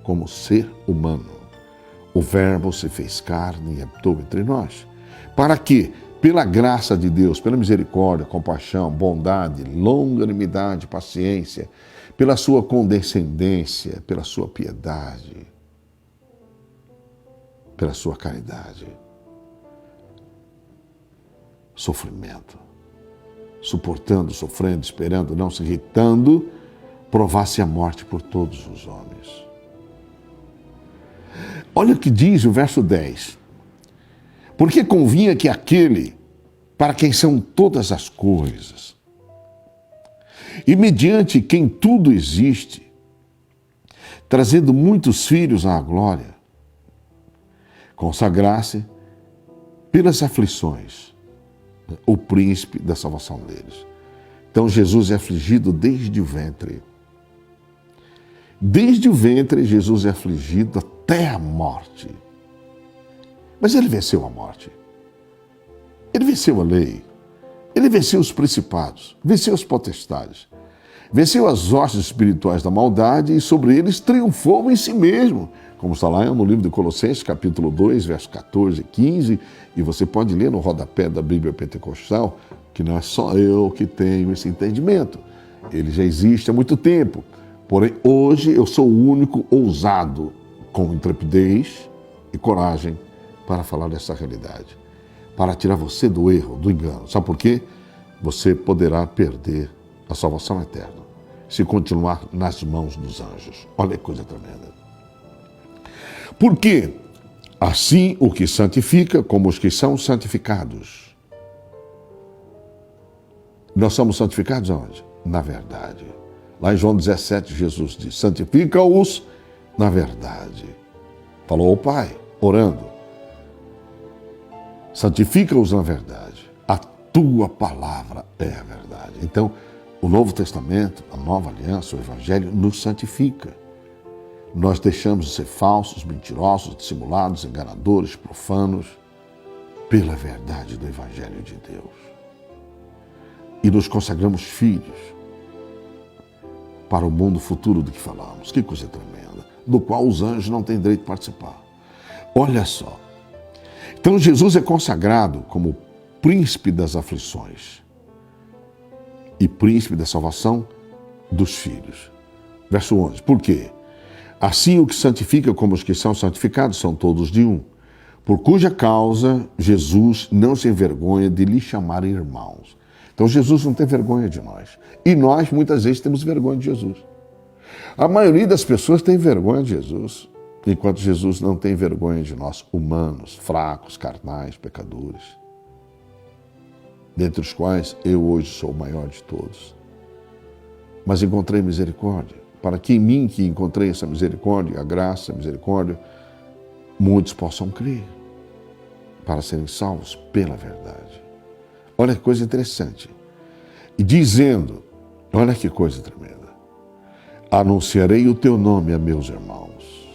como ser humano. O Verbo se fez carne e habitou entre nós, para que, pela graça de Deus, pela misericórdia, compaixão, bondade, longanimidade, paciência, pela sua condescendência, pela sua piedade, pela sua caridade, sofrimento, suportando, sofrendo, esperando, não se irritando, provasse a morte por todos os homens. Olha o que diz o verso 10. Porque convinha que aquele para quem são todas as coisas, e mediante quem tudo existe, trazendo muitos filhos à glória, consagrasse pelas aflições o príncipe da salvação deles. Então Jesus é afligido desde o ventre. Desde o ventre, Jesus é afligido até a morte. Mas ele venceu a morte. Ele venceu a lei. Ele venceu os principados, venceu as potestades, venceu as hostes espirituais da maldade e sobre eles triunfou em si mesmo. Como está lá no livro de Colossenses, capítulo 2, versos 14 e 15, e você pode ler no rodapé da Bíblia Pentecostal, que não é só eu que tenho esse entendimento. Ele já existe há muito tempo. Porém, hoje eu sou o único ousado, com intrepidez e coragem, para falar dessa realidade. Para tirar você do erro, do engano. Sabe por quê? Você poderá perder a salvação eterna. se continuar nas mãos dos anjos. Olha que coisa tremenda. Porque assim o que santifica, como os que são santificados. Nós somos santificados aonde? Na verdade. Lá em João 17, Jesus diz, santifica-os na verdade. Falou ao Pai, orando. Santifica-os na verdade. A tua palavra é a verdade. Então, o Novo Testamento, a Nova Aliança, o Evangelho, nos santifica. Nós deixamos de ser falsos, mentirosos, dissimulados, enganadores, profanos, pela verdade do Evangelho de Deus. E nos consagramos filhos para o mundo futuro do que falamos. Que coisa tremenda, do qual os anjos não têm direito de participar. Olha só. Então Jesus é consagrado como príncipe das aflições e príncipe da salvação dos filhos. Verso 11. Por quê? Assim o que santifica como os que são santificados são todos de um, por cuja causa Jesus não se envergonha de lhe chamar irmãos. Então Jesus não tem vergonha de nós. E nós muitas vezes temos vergonha de Jesus. A maioria das pessoas tem vergonha de Jesus, enquanto Jesus não tem vergonha de nós, humanos, fracos, carnais, pecadores, dentre os quais eu hoje sou o maior de todos. Mas encontrei misericórdia, para que em mim que encontrei essa misericórdia, a graça, a misericórdia, muitos possam crer, para serem salvos pela verdade. Olha que coisa interessante. E dizendo, olha que coisa tremenda, anunciarei o teu nome a meus irmãos,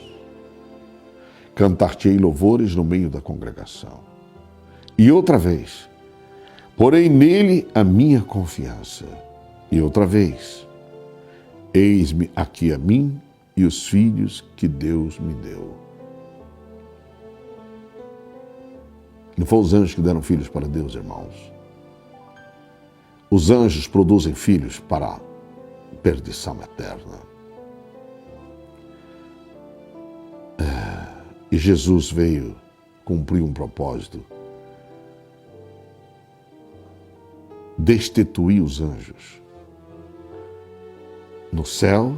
cantar-te-ei louvores no meio da congregação. E outra vez, porei nele a minha confiança. E outra vez, eis-me aqui a mim e os filhos que Deus me deu. Não foram os anjos que deram filhos para Deus, irmãos. Os anjos produzem filhos para a perdição eterna. E Jesus veio cumprir um propósito. Destituir os anjos. No céu,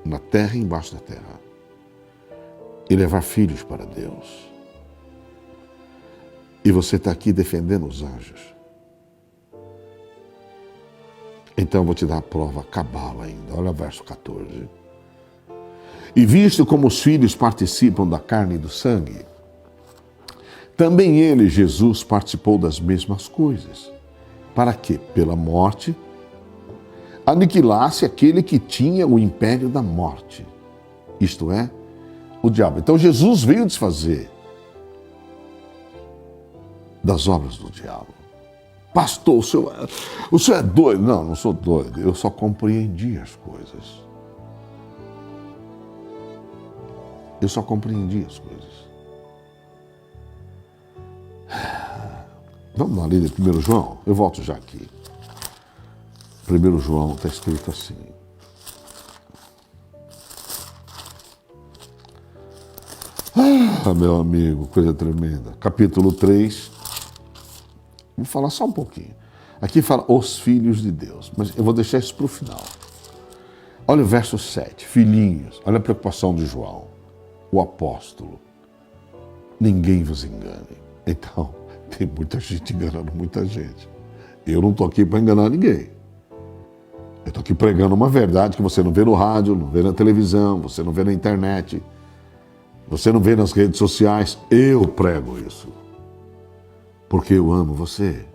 na terra e embaixo da terra. E levar filhos para Deus. E você está aqui defendendo os anjos. Então eu vou te dar a prova cabal ainda. Olha o verso 14. E visto como os filhos participam da carne e do sangue, também ele, Jesus, participou das mesmas coisas. Para que, pela morte, aniquilasse aquele que tinha o império da morte. Isto é, o diabo. Então Jesus veio desfazer das obras do diabo. Pastor, o senhor é doido? Não, não sou doido. Eu só compreendi as coisas. Eu só compreendi as coisas. Vamos lá ler de 1 João? Eu volto já aqui. 1 João está escrito assim. Meu amigo, coisa tremenda. Capítulo 3. Vou falar só um pouquinho. Aqui fala os filhos de Deus, mas eu vou deixar isso para o final. Olha o verso 7. Filhinhos, olha a preocupação de João, o apóstolo. Ninguém vos engane. Então, tem muita gente enganando muita gente. Eu não estou aqui para enganar ninguém. Eu estou aqui pregando uma verdade que você não vê no rádio, não vê na televisão, você não vê na internet, você não vê nas redes sociais. Eu prego isso. Porque eu amo você.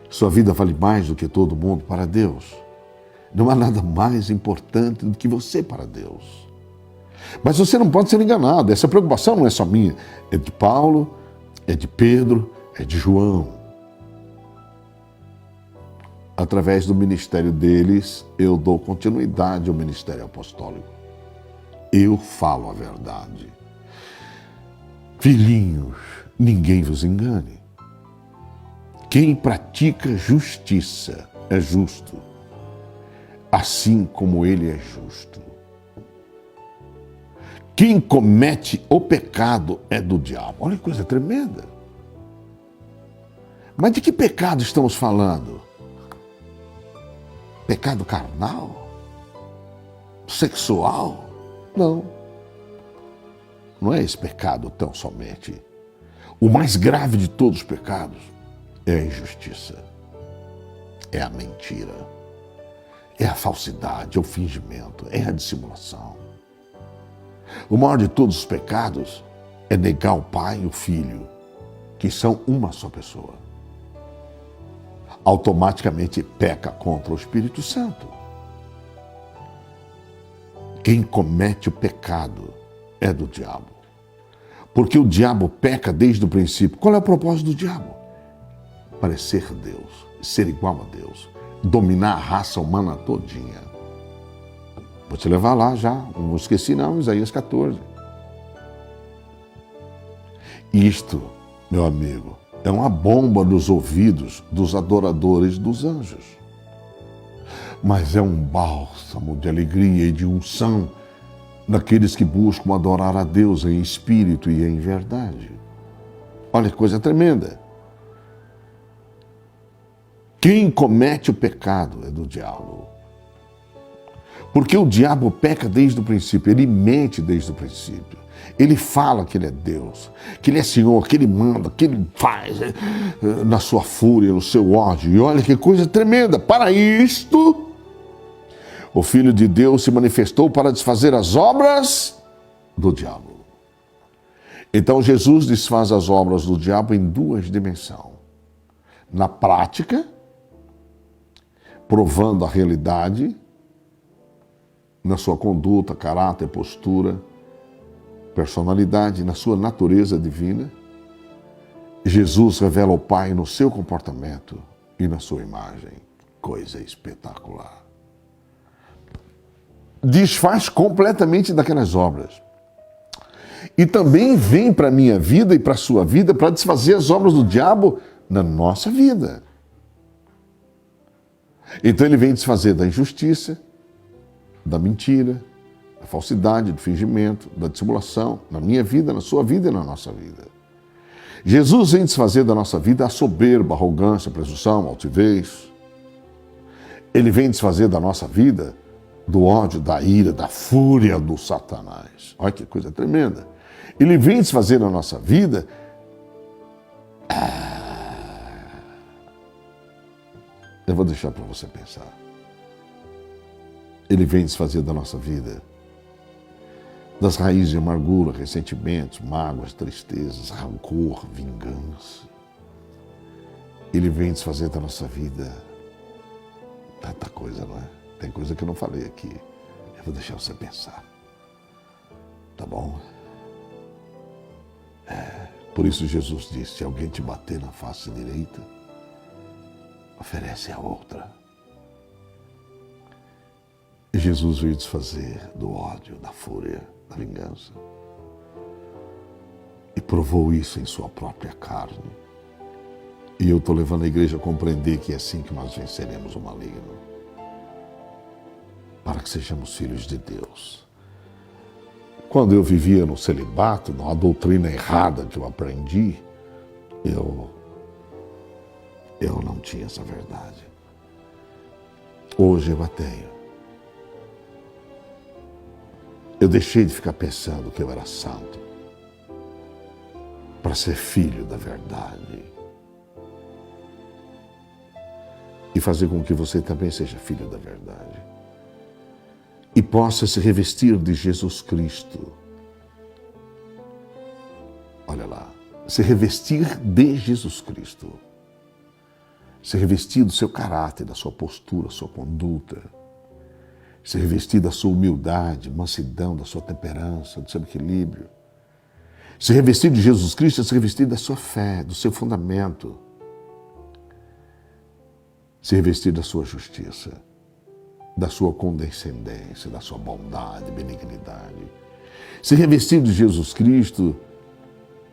Sua vida vale mais do que todo mundo para Deus. Não há nada mais importante do que você para Deus. Mas você não pode ser enganado. Essa preocupação não é só minha. É de Paulo, é de Pedro, é de João. Através do ministério deles, eu dou continuidade ao ministério apostólico. Eu falo a verdade. Filhinhos, ninguém vos engane. Quem pratica justiça é justo, assim como ele é justo. Quem comete o pecado é do diabo. Olha que coisa tremenda. Mas de que pecado estamos falando? Pecado carnal? sexual. Não. Não é esse pecado tão somente. O mais grave de todos os pecados é a injustiça, é a mentira, é a falsidade, é o fingimento, é a dissimulação. O maior de todos os pecados é negar o Pai e o Filho, que são uma só pessoa. Automaticamente peca contra o Espírito Santo. Quem comete o pecado é do diabo. Porque o diabo peca desde o princípio. Qual é o propósito do diabo? Parecer Deus, ser igual a Deus, dominar a raça humana todinha. Vou te levar lá já, não esqueci não, Isaías 14. Isto, meu amigo, é uma bomba nos ouvidos dos adoradores dos anjos. Mas é um bálsamo de alegria e de unção daqueles que buscam adorar a Deus em espírito e em verdade. Olha que coisa tremenda. Quem comete o pecado é do diabo. Porque o diabo peca desde o princípio, ele mente desde o princípio. Ele fala que ele é Deus, que ele é Senhor, que ele manda, que ele faz na sua fúria, no seu ódio. E olha que coisa tremenda. Para isto, o Filho de Deus se manifestou para desfazer as obras do diabo. Então Jesus desfaz as obras do diabo em duas dimensões. Na prática, provando a realidade, na sua conduta, caráter, postura, personalidade, na sua natureza divina. Jesus revela o Pai no seu comportamento e na sua imagem. Coisa espetacular. Desfaz completamente daquelas obras. E também vem para a minha vida e para a sua vida para desfazer as obras do diabo na nossa vida. Então ele vem desfazer da injustiça, da mentira, da falsidade, do fingimento, da dissimulação, na minha vida, na sua vida e na nossa vida. Jesus vem desfazer da nossa vida a soberba, a arrogância, a presunção, a altivez. Ele vem desfazer da nossa vida do ódio, da ira, da fúria do Satanás. Olha que coisa tremenda. Ele vem desfazer na nossa vida eu vou deixar para você pensar. Ele vem desfazer da nossa vida das raízes de amargura, ressentimentos, mágoas, tristezas, rancor, vingança. Ele vem desfazer da nossa vida tanta coisa, não é? Tem coisa que eu não falei aqui. Eu vou deixar você pensar. Tá bom? Por isso Jesus disse, se alguém te bater na face direita, oferece a outra. E Jesus veio desfazer do ódio, da fúria, da vingança. E provou isso em sua própria carne. E eu estou levando a igreja a compreender que é assim que nós venceremos o maligno. Para que sejamos filhos de Deus. Quando eu vivia no celibato, numa doutrina errada que eu aprendi, eu não tinha essa verdade. Hoje eu a tenho. Eu deixei de ficar pensando que eu era santo para ser filho da verdade e fazer com que você também seja filho da verdade e possa se revestir de Jesus Cristo. Olha lá, se revestir de Jesus Cristo, se revestir do seu caráter, da sua postura, da sua conduta, se revestir da sua humildade, mansidão, da sua temperança, do seu equilíbrio. Se revestir de Jesus Cristo é se revestir da sua fé, do seu fundamento. Se revestir da sua justiça, da sua condescendência, da sua bondade, benignidade. Se revestir de Jesus Cristo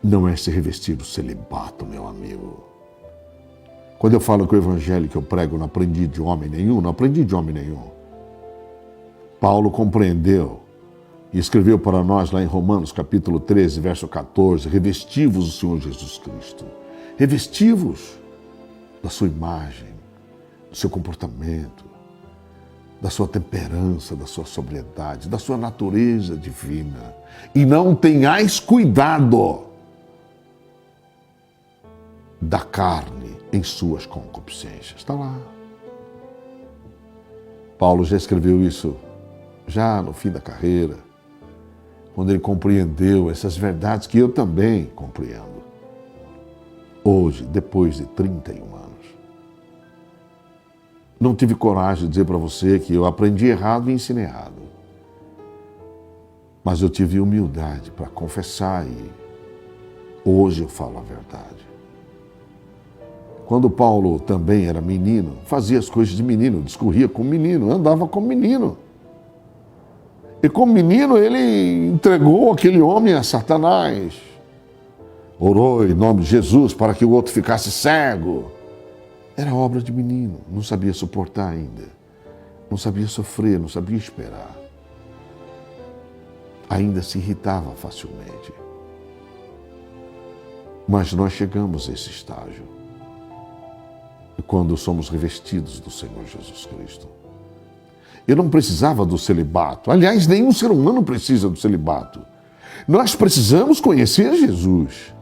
não é se revestir do celibato, meu amigo. Quando eu falo que o evangelho que eu prego não aprendi de homem nenhum, não aprendi de homem nenhum. Paulo compreendeu e escreveu para nós lá em Romanos capítulo 13, verso 14, revesti-vos do Senhor Jesus Cristo. Revesti-vos da sua imagem, do seu comportamento, da sua temperança, da sua sobriedade, da sua natureza divina. E não tenhais cuidado da carne em suas concupiscências. Está lá. Paulo já escreveu isso já no fim da carreira, quando ele compreendeu essas verdades que eu também compreendo. Hoje, depois de 31 anos. Não tive coragem de dizer para você que eu aprendi errado e ensinei errado. Mas eu tive humildade para confessar e hoje eu falo a verdade. Quando Paulo também era menino, fazia as coisas de menino, discorria como menino, andava como menino. E como menino ele entregou aquele homem a Satanás. Orou em nome de Jesus para que o outro ficasse cego. Era obra de menino, não sabia suportar ainda. Não sabia sofrer, não sabia esperar. Ainda se irritava facilmente. Mas nós chegamos a esse estágio. E quando somos revestidos do Senhor Jesus Cristo. Eu não precisava do celibato. Aliás, nenhum ser humano precisa do celibato. Nós precisamos conhecer Jesus.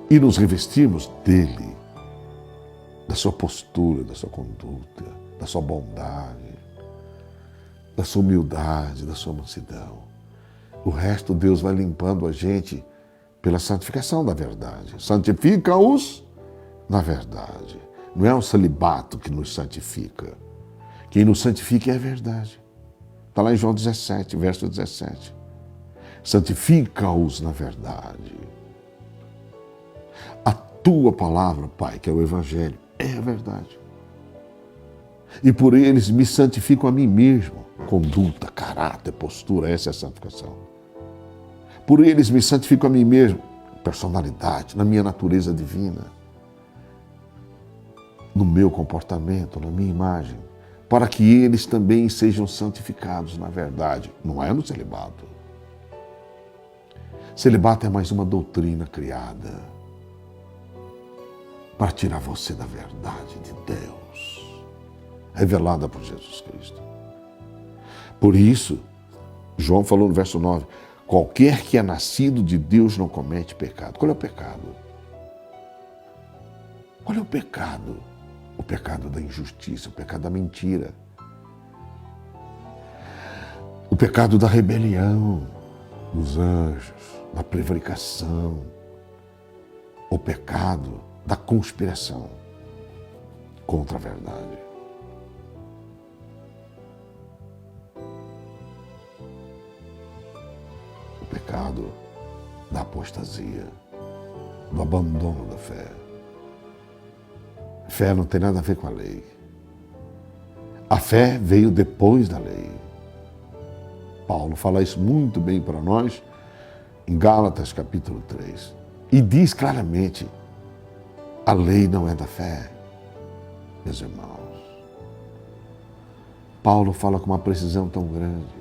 E nos revestirmos dele. Da sua postura, da sua conduta, da sua bondade, da sua humildade, da sua mansidão. O resto Deus vai limpando a gente pela santificação da verdade. Santifica-os na verdade. Não é o celibato que nos santifica. Quem nos santifica é a verdade. Está lá em João 17, verso 17. Santifica-os na verdade. A tua palavra, Pai, que é o Evangelho, é a verdade. E por eles me santifico a mim mesmo. Conduta, caráter, postura, essa é a santificação. Por eles me santifico a mim mesmo. Personalidade, na minha natureza divina. No meu comportamento, na minha imagem. Para que eles também sejam santificados na verdade. Não é no celibato. Celibato é mais uma doutrina criada para tirar você da verdade de Deus, revelada por Jesus Cristo. Por isso, João falou no verso 9, qualquer que é nascido de Deus não comete pecado. Qual é o pecado? Qual é o pecado? O pecado da injustiça, o pecado da mentira. O pecado da rebelião dos anjos, da prevaricação. O pecado da conspiração contra a verdade. O pecado da apostasia, do abandono da fé. Fé não tem nada a ver com a lei. A fé veio depois da lei. Paulo fala isso muito bem para nós em Gálatas capítulo 3. E diz claramente, a lei não é da fé, meus irmãos. Paulo fala com uma precisão tão grande.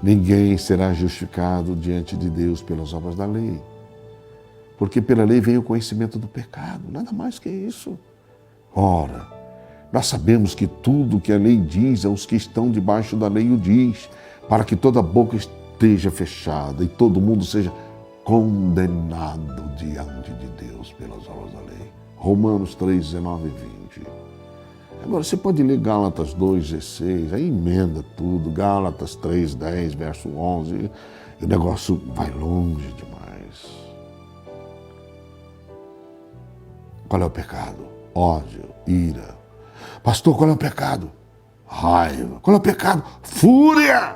Ninguém será justificado diante de Deus pelas obras da lei. Porque pela lei vem o conhecimento do pecado, nada mais que isso. Ora, nós sabemos que tudo que a lei diz aos que estão debaixo da lei o diz, para que toda boca esteja fechada e todo mundo seja condenado diante de Deus pelas obras da lei. Romanos 3, 19 e 20. Agora, você pode ler Gálatas 2, 16, aí emenda tudo, Gálatas 3, 10, verso 11, e o negócio vai longe demais. Qual é o pecado? Ódio, ira. Pastor, qual é o pecado? Raiva. Qual é o pecado? Fúria.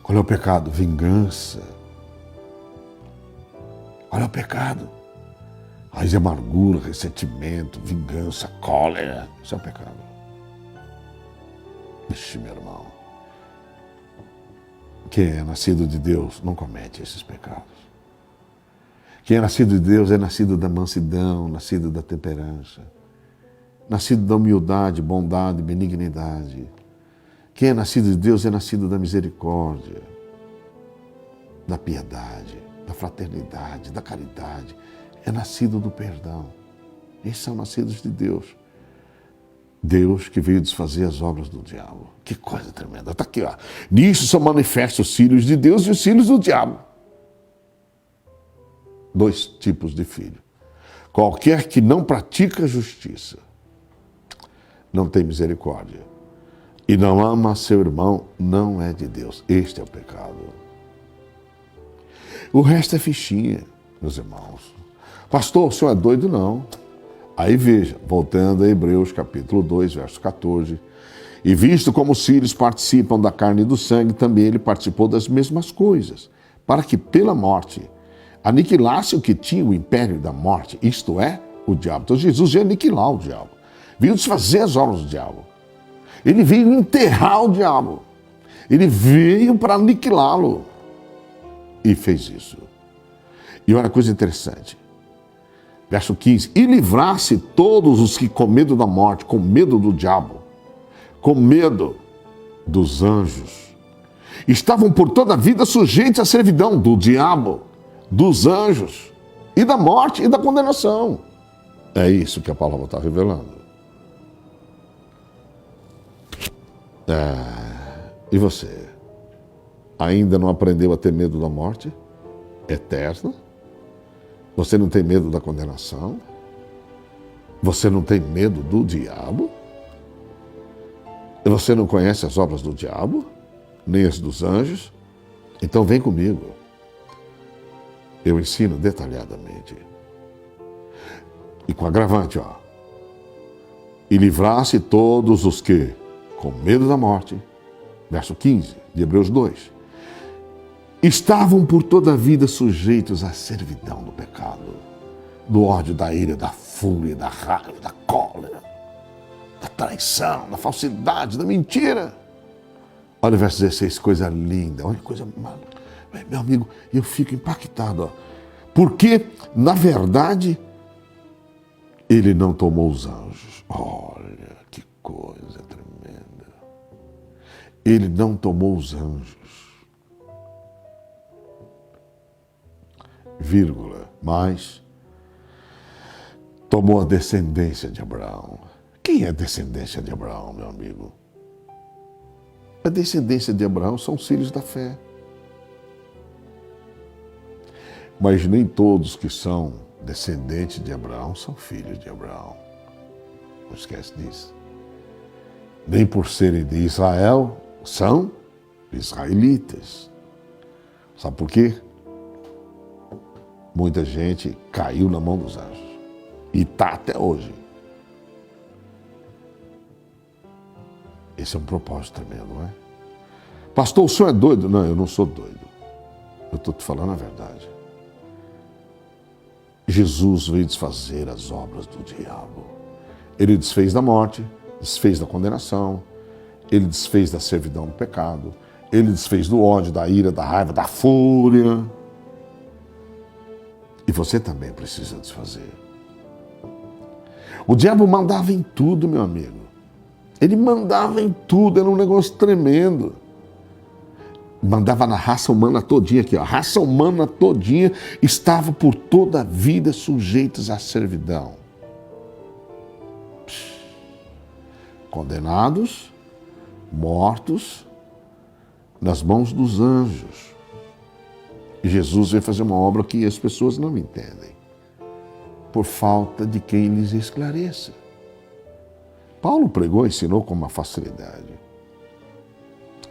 Qual é o pecado? Vingança. Qual é o pecado? Raiz de amargura, ressentimento, vingança, cólera. Isso é o pecado. Ixi, meu irmão. Quem é nascido de Deus não comete esses pecados. Quem é nascido de Deus é nascido da mansidão, nascido da temperança, nascido da humildade, bondade, benignidade. Quem é nascido de Deus é nascido da misericórdia, da piedade, da fraternidade, da caridade. É nascido do perdão. Esses são nascidos de Deus. Deus que veio desfazer as obras do diabo. Que coisa tremenda. Está aqui, ó. Nisso são manifestos os filhos de Deus e os filhos do diabo. Dois tipos de filho. Qualquer que não pratica justiça não tem misericórdia. E não ama seu irmão, não é de Deus. Este é o pecado. O resto é fichinha, meus irmãos. Pastor, o senhor é doido? Não. Aí veja, voltando a Hebreus capítulo 2, verso 14. E visto como os filhos participam da carne e do sangue, também ele participou das mesmas coisas, para que pela morte aniquilasse o que tinha o império da morte, isto é, o diabo. Então Jesus veio aniquilar o diabo. Veio desfazer as obras do diabo. Ele veio enterrar o diabo. Ele veio para aniquilá-lo. E fez isso. E olha a coisa interessante. Verso 15. E livrasse todos os que com medo da morte, com medo do diabo, com medo dos anjos, estavam por toda a vida sujeitos à servidão do diabo, dos anjos, e da morte e da condenação. É isso que a palavra está revelando. E você? Ainda não aprendeu a ter medo da morte eterna? Você não tem medo da condenação? Você não tem medo do diabo? Você não conhece as obras do diabo? Nem as dos anjos? Então vem comigo. Eu ensino detalhadamente. E com agravante, ó. E livrasse todos os que, com medo da morte, verso 15 de Hebreus 2, estavam por toda a vida sujeitos à servidão do pecado, do ódio, da ira, da fúria, da raiva, da cólera, da traição, da falsidade, da mentira. Olha o verso 16, coisa linda, olha que coisa maluca. Meu amigo, eu fico impactado, ó, porque, na verdade, ele não tomou os anjos. Olha que coisa tremenda. Ele não tomou os anjos. Vírgula, mas tomou a descendência de Abraão. Quem é a descendência de Abraão, meu amigo? A descendência de Abraão são os filhos da fé. Mas nem todos que são descendentes de Abraão são filhos de Abraão. Não esquece disso. Nem por serem de Israel são israelitas. Sabe por quê? Muita gente caiu na mão dos anjos. E está até hoje. Esse é um propósito tremendo, não é? Pastor, o senhor é doido? Não, eu não sou doido. Eu estou te falando a verdade. Jesus veio desfazer as obras do diabo. Ele desfez da morte, desfez da condenação, ele desfez da servidão do pecado, ele desfez do ódio, da ira, da raiva, da fúria. E você também precisa desfazer. O diabo mandava em tudo, meu amigo. Ele mandava em tudo, era um negócio tremendo. Mandava na raça humana todinha aqui, ó. A raça humana todinha estava por toda a vida sujeitos à servidão. Condenados, mortos, nas mãos dos anjos. E Jesus veio fazer uma obra que as pessoas não entendem, por falta de quem lhes esclareça. Paulo pregou e ensinou com uma facilidade.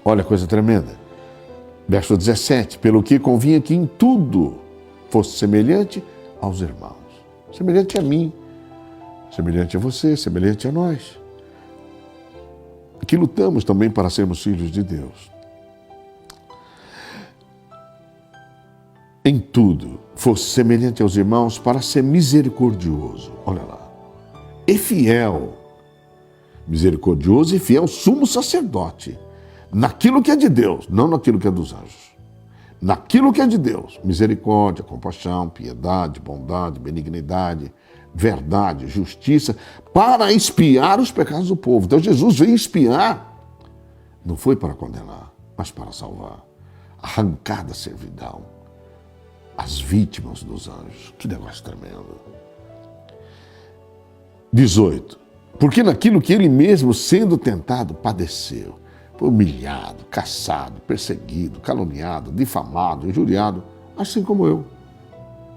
Olha a coisa tremenda. Verso 17, pelo que convinha que em tudo fosse semelhante aos irmãos. Semelhante a mim, semelhante a você, semelhante a nós. Que lutamos também para sermos filhos de Deus. Em tudo fosse semelhante aos irmãos para ser misericordioso. Olha lá. E fiel. Misericordioso e fiel sumo sacerdote. Naquilo que é de Deus, não naquilo que é dos anjos. Naquilo que é de Deus, misericórdia, compaixão, piedade, bondade, benignidade, verdade, justiça, para expiar os pecados do povo. Então Jesus veio expiar, não foi para condenar, mas para salvar. Arrancar da servidão as vítimas dos anjos. Que negócio tremendo. 18. Porque naquilo que ele mesmo, sendo tentado, padeceu. Foi humilhado, caçado, perseguido, caluniado, difamado, injuriado, assim como eu.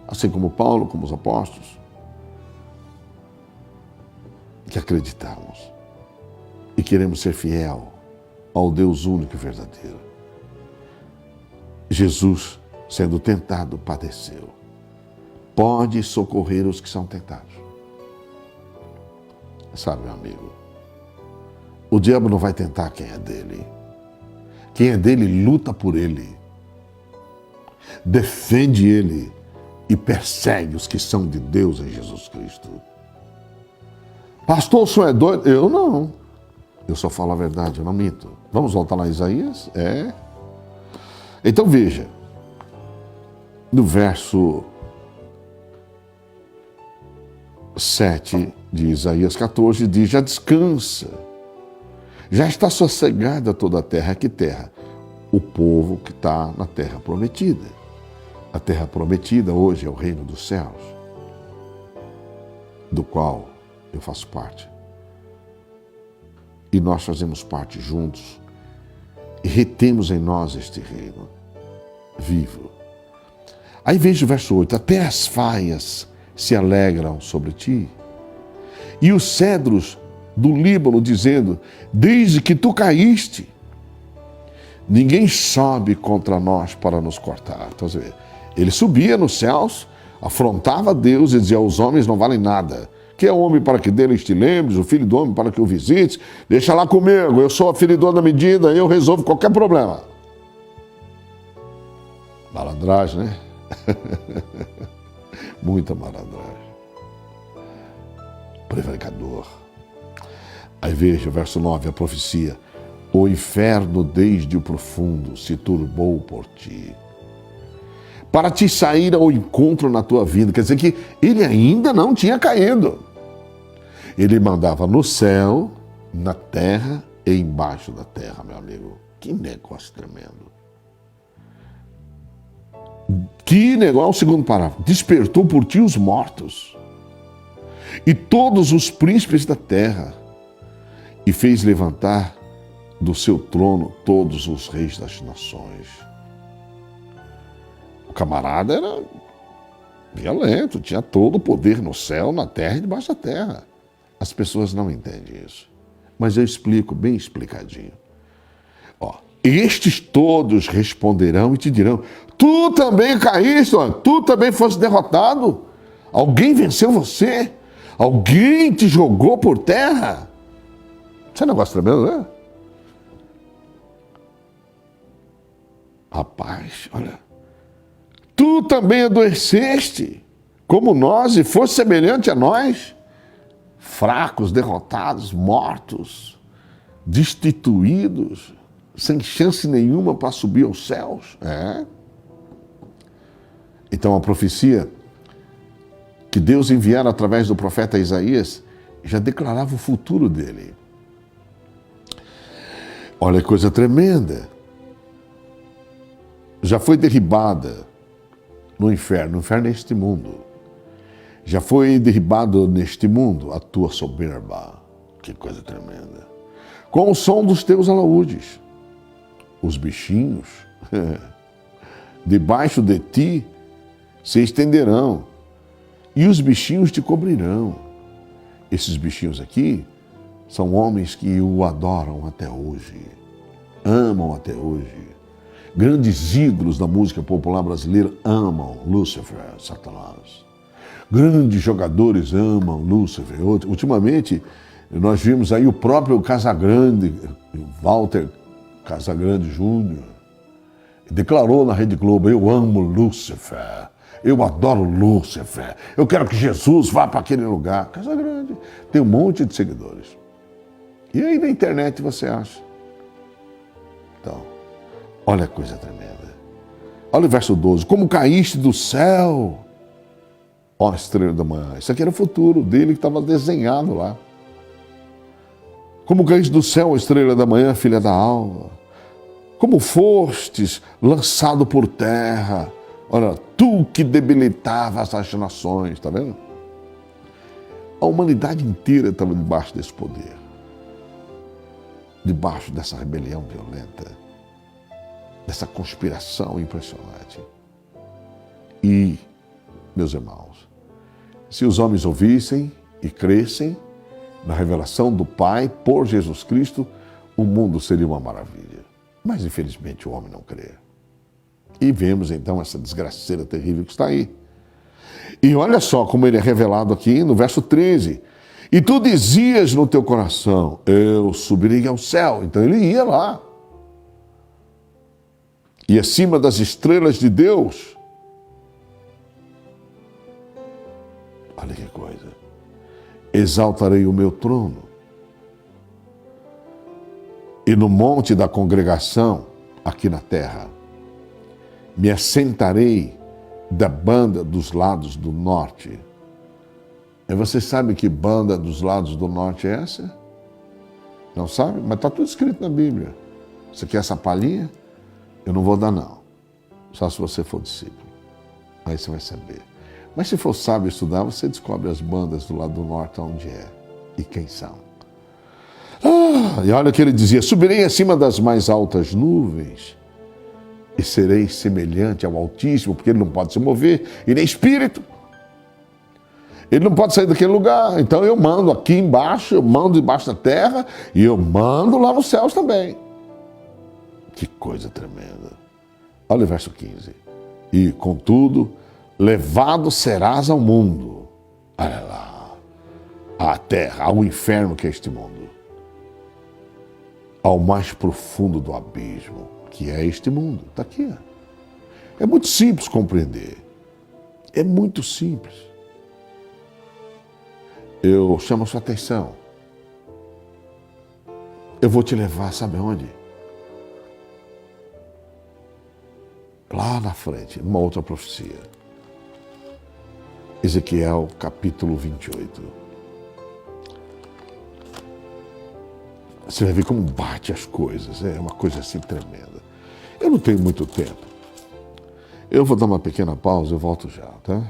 Assim como Paulo, como os apóstolos. Que acreditamos e queremos ser fiel ao Deus único e verdadeiro. Jesus, sendo tentado, padeceu. Pode socorrer os que são tentados. Sabe, meu amigo, o diabo não vai tentar quem é dele. Quem é dele luta por ele, defende ele e persegue os que são de Deus em Jesus Cristo. Pastor, o senhor é doido? Eu não. Eu só falo a verdade, eu não minto. Vamos voltar lá em Isaías? Então veja, no verso 7 de Isaías 14, diz: já descansa, já está sossegada toda a terra. Que terra? O povo que está na terra prometida. A terra prometida hoje é o reino dos céus, do qual eu faço parte. E nós fazemos parte juntos e retemos em nós este reino vivo. Aí veja o verso 8: até as faias se alegram sobre ti, e os cedros do Líbano, dizendo: desde que tu caíste, ninguém sobe contra nós para nos cortar. Então, você vê, ele subia nos céus, afrontava Deus e dizia: os homens não valem nada. Que é o homem para que dele te lembres, o filho do homem para que o visites? Deixa lá comigo, eu sou aferidor da medida, eu resolvo qualquer problema. Malandragem, né? Muita malandragem. Prevaricador. Aí veja, verso 9, a profecia: o inferno desde o profundo se turbou por ti, para te sair ao encontro na tua vida. Quer dizer que ele ainda não tinha caído. Ele mandava no céu, na terra e embaixo da terra, meu amigo. Que negócio tremendo. Que negócio, segundo parágrafo: despertou por ti os mortos e todos os príncipes da terra, e fez levantar do seu trono todos os reis das nações. O camarada era violento, tinha todo o poder no céu, na terra e debaixo da terra. As pessoas não entendem isso, mas eu explico bem explicadinho. Estes todos responderão e te dirão: tu também caíste, tu também foste derrotado. Alguém venceu você, alguém te jogou por terra. Isso é um negócio tremendo, né? Rapaz, olha, tu também adoeceste, como nós, e foste semelhante a nós, fracos, derrotados, mortos, destituídos, sem chance nenhuma para subir aos céus. Então a profecia que Deus enviara através do profeta Isaías já declarava o futuro dele. Olha que coisa tremenda. Já foi derribada no inferno. O inferno é este mundo. Já foi derribado neste mundo a tua soberba. Que coisa tremenda. Com o som dos teus alaúdes, os bichinhos debaixo de ti se estenderão e os bichinhos te cobrirão. Esses bichinhos aqui são homens que o adoram até hoje, amam até hoje. Grandes ídolos da música popular brasileira amam Lúcifer, Satanás. Grandes jogadores amam Lúcifer. Ultimamente, nós vimos aí o próprio Casagrande, Walter Casagrande Júnior, declarou na Rede Globo: eu amo Lúcifer, eu adoro Lúcifer, eu quero que Jesus vá para aquele lugar. Casagrande tem um monte de seguidores. E aí na internet você acha. Então, olha a coisa tremenda. Olha o verso 12: como caíste do céu, ó estrela da manhã. Isso aqui era o futuro dele que estava desenhado lá. Como caíste do céu, estrela da manhã, filha da alva. Como fostes lançado por terra. Olha, tu que debilitavas as nações, está vendo? A humanidade inteira estava debaixo desse poder, debaixo dessa rebelião violenta, dessa conspiração impressionante. E, meus irmãos, se os homens ouvissem e crescem na revelação do Pai por Jesus Cristo, o mundo seria uma maravilha. Mas, infelizmente, o homem não crê. E vemos, então, essa desgraceira terrível que está aí. E olha só como ele é revelado aqui no verso 13. E tu dizias no teu coração, eu subirei ao céu. Então ele ia lá. E acima das estrelas de Deus, olha que coisa, exaltarei o meu trono. E no monte da congregação, aqui na terra, me assentarei da banda dos lados do norte. E você sabe que banda dos lados do norte é essa? Não sabe? Mas está tudo escrito na Bíblia. Você quer essa palhinha? Eu não vou dar, não. Só se você for discípulo. Aí você vai saber. Mas se for sábio estudar, você descobre as bandas do lado do norte onde é e quem são. E olha o que ele dizia, subirei acima das mais altas nuvens e serei semelhante ao Altíssimo, porque ele não pode se mover, ele é espírito. Ele não pode sair daquele lugar. Então eu mando aqui embaixo, eu mando debaixo da terra e eu mando lá nos céus também. Que coisa tremenda. Olha o verso 15. E, contudo, levado serás ao mundo. Olha lá. À terra, ao inferno que é este mundo. Ao mais profundo do abismo, que é este mundo. Está aqui. É muito simples compreender. É muito simples. Eu chamo a sua atenção. Eu vou te levar, sabe onde? Lá na frente, numa outra profecia. Ezequiel, capítulo 28. Você vai ver como bate as coisas. É uma coisa assim tremenda. Eu não tenho muito tempo. Eu vou dar uma pequena pausa, eu volto já, tá?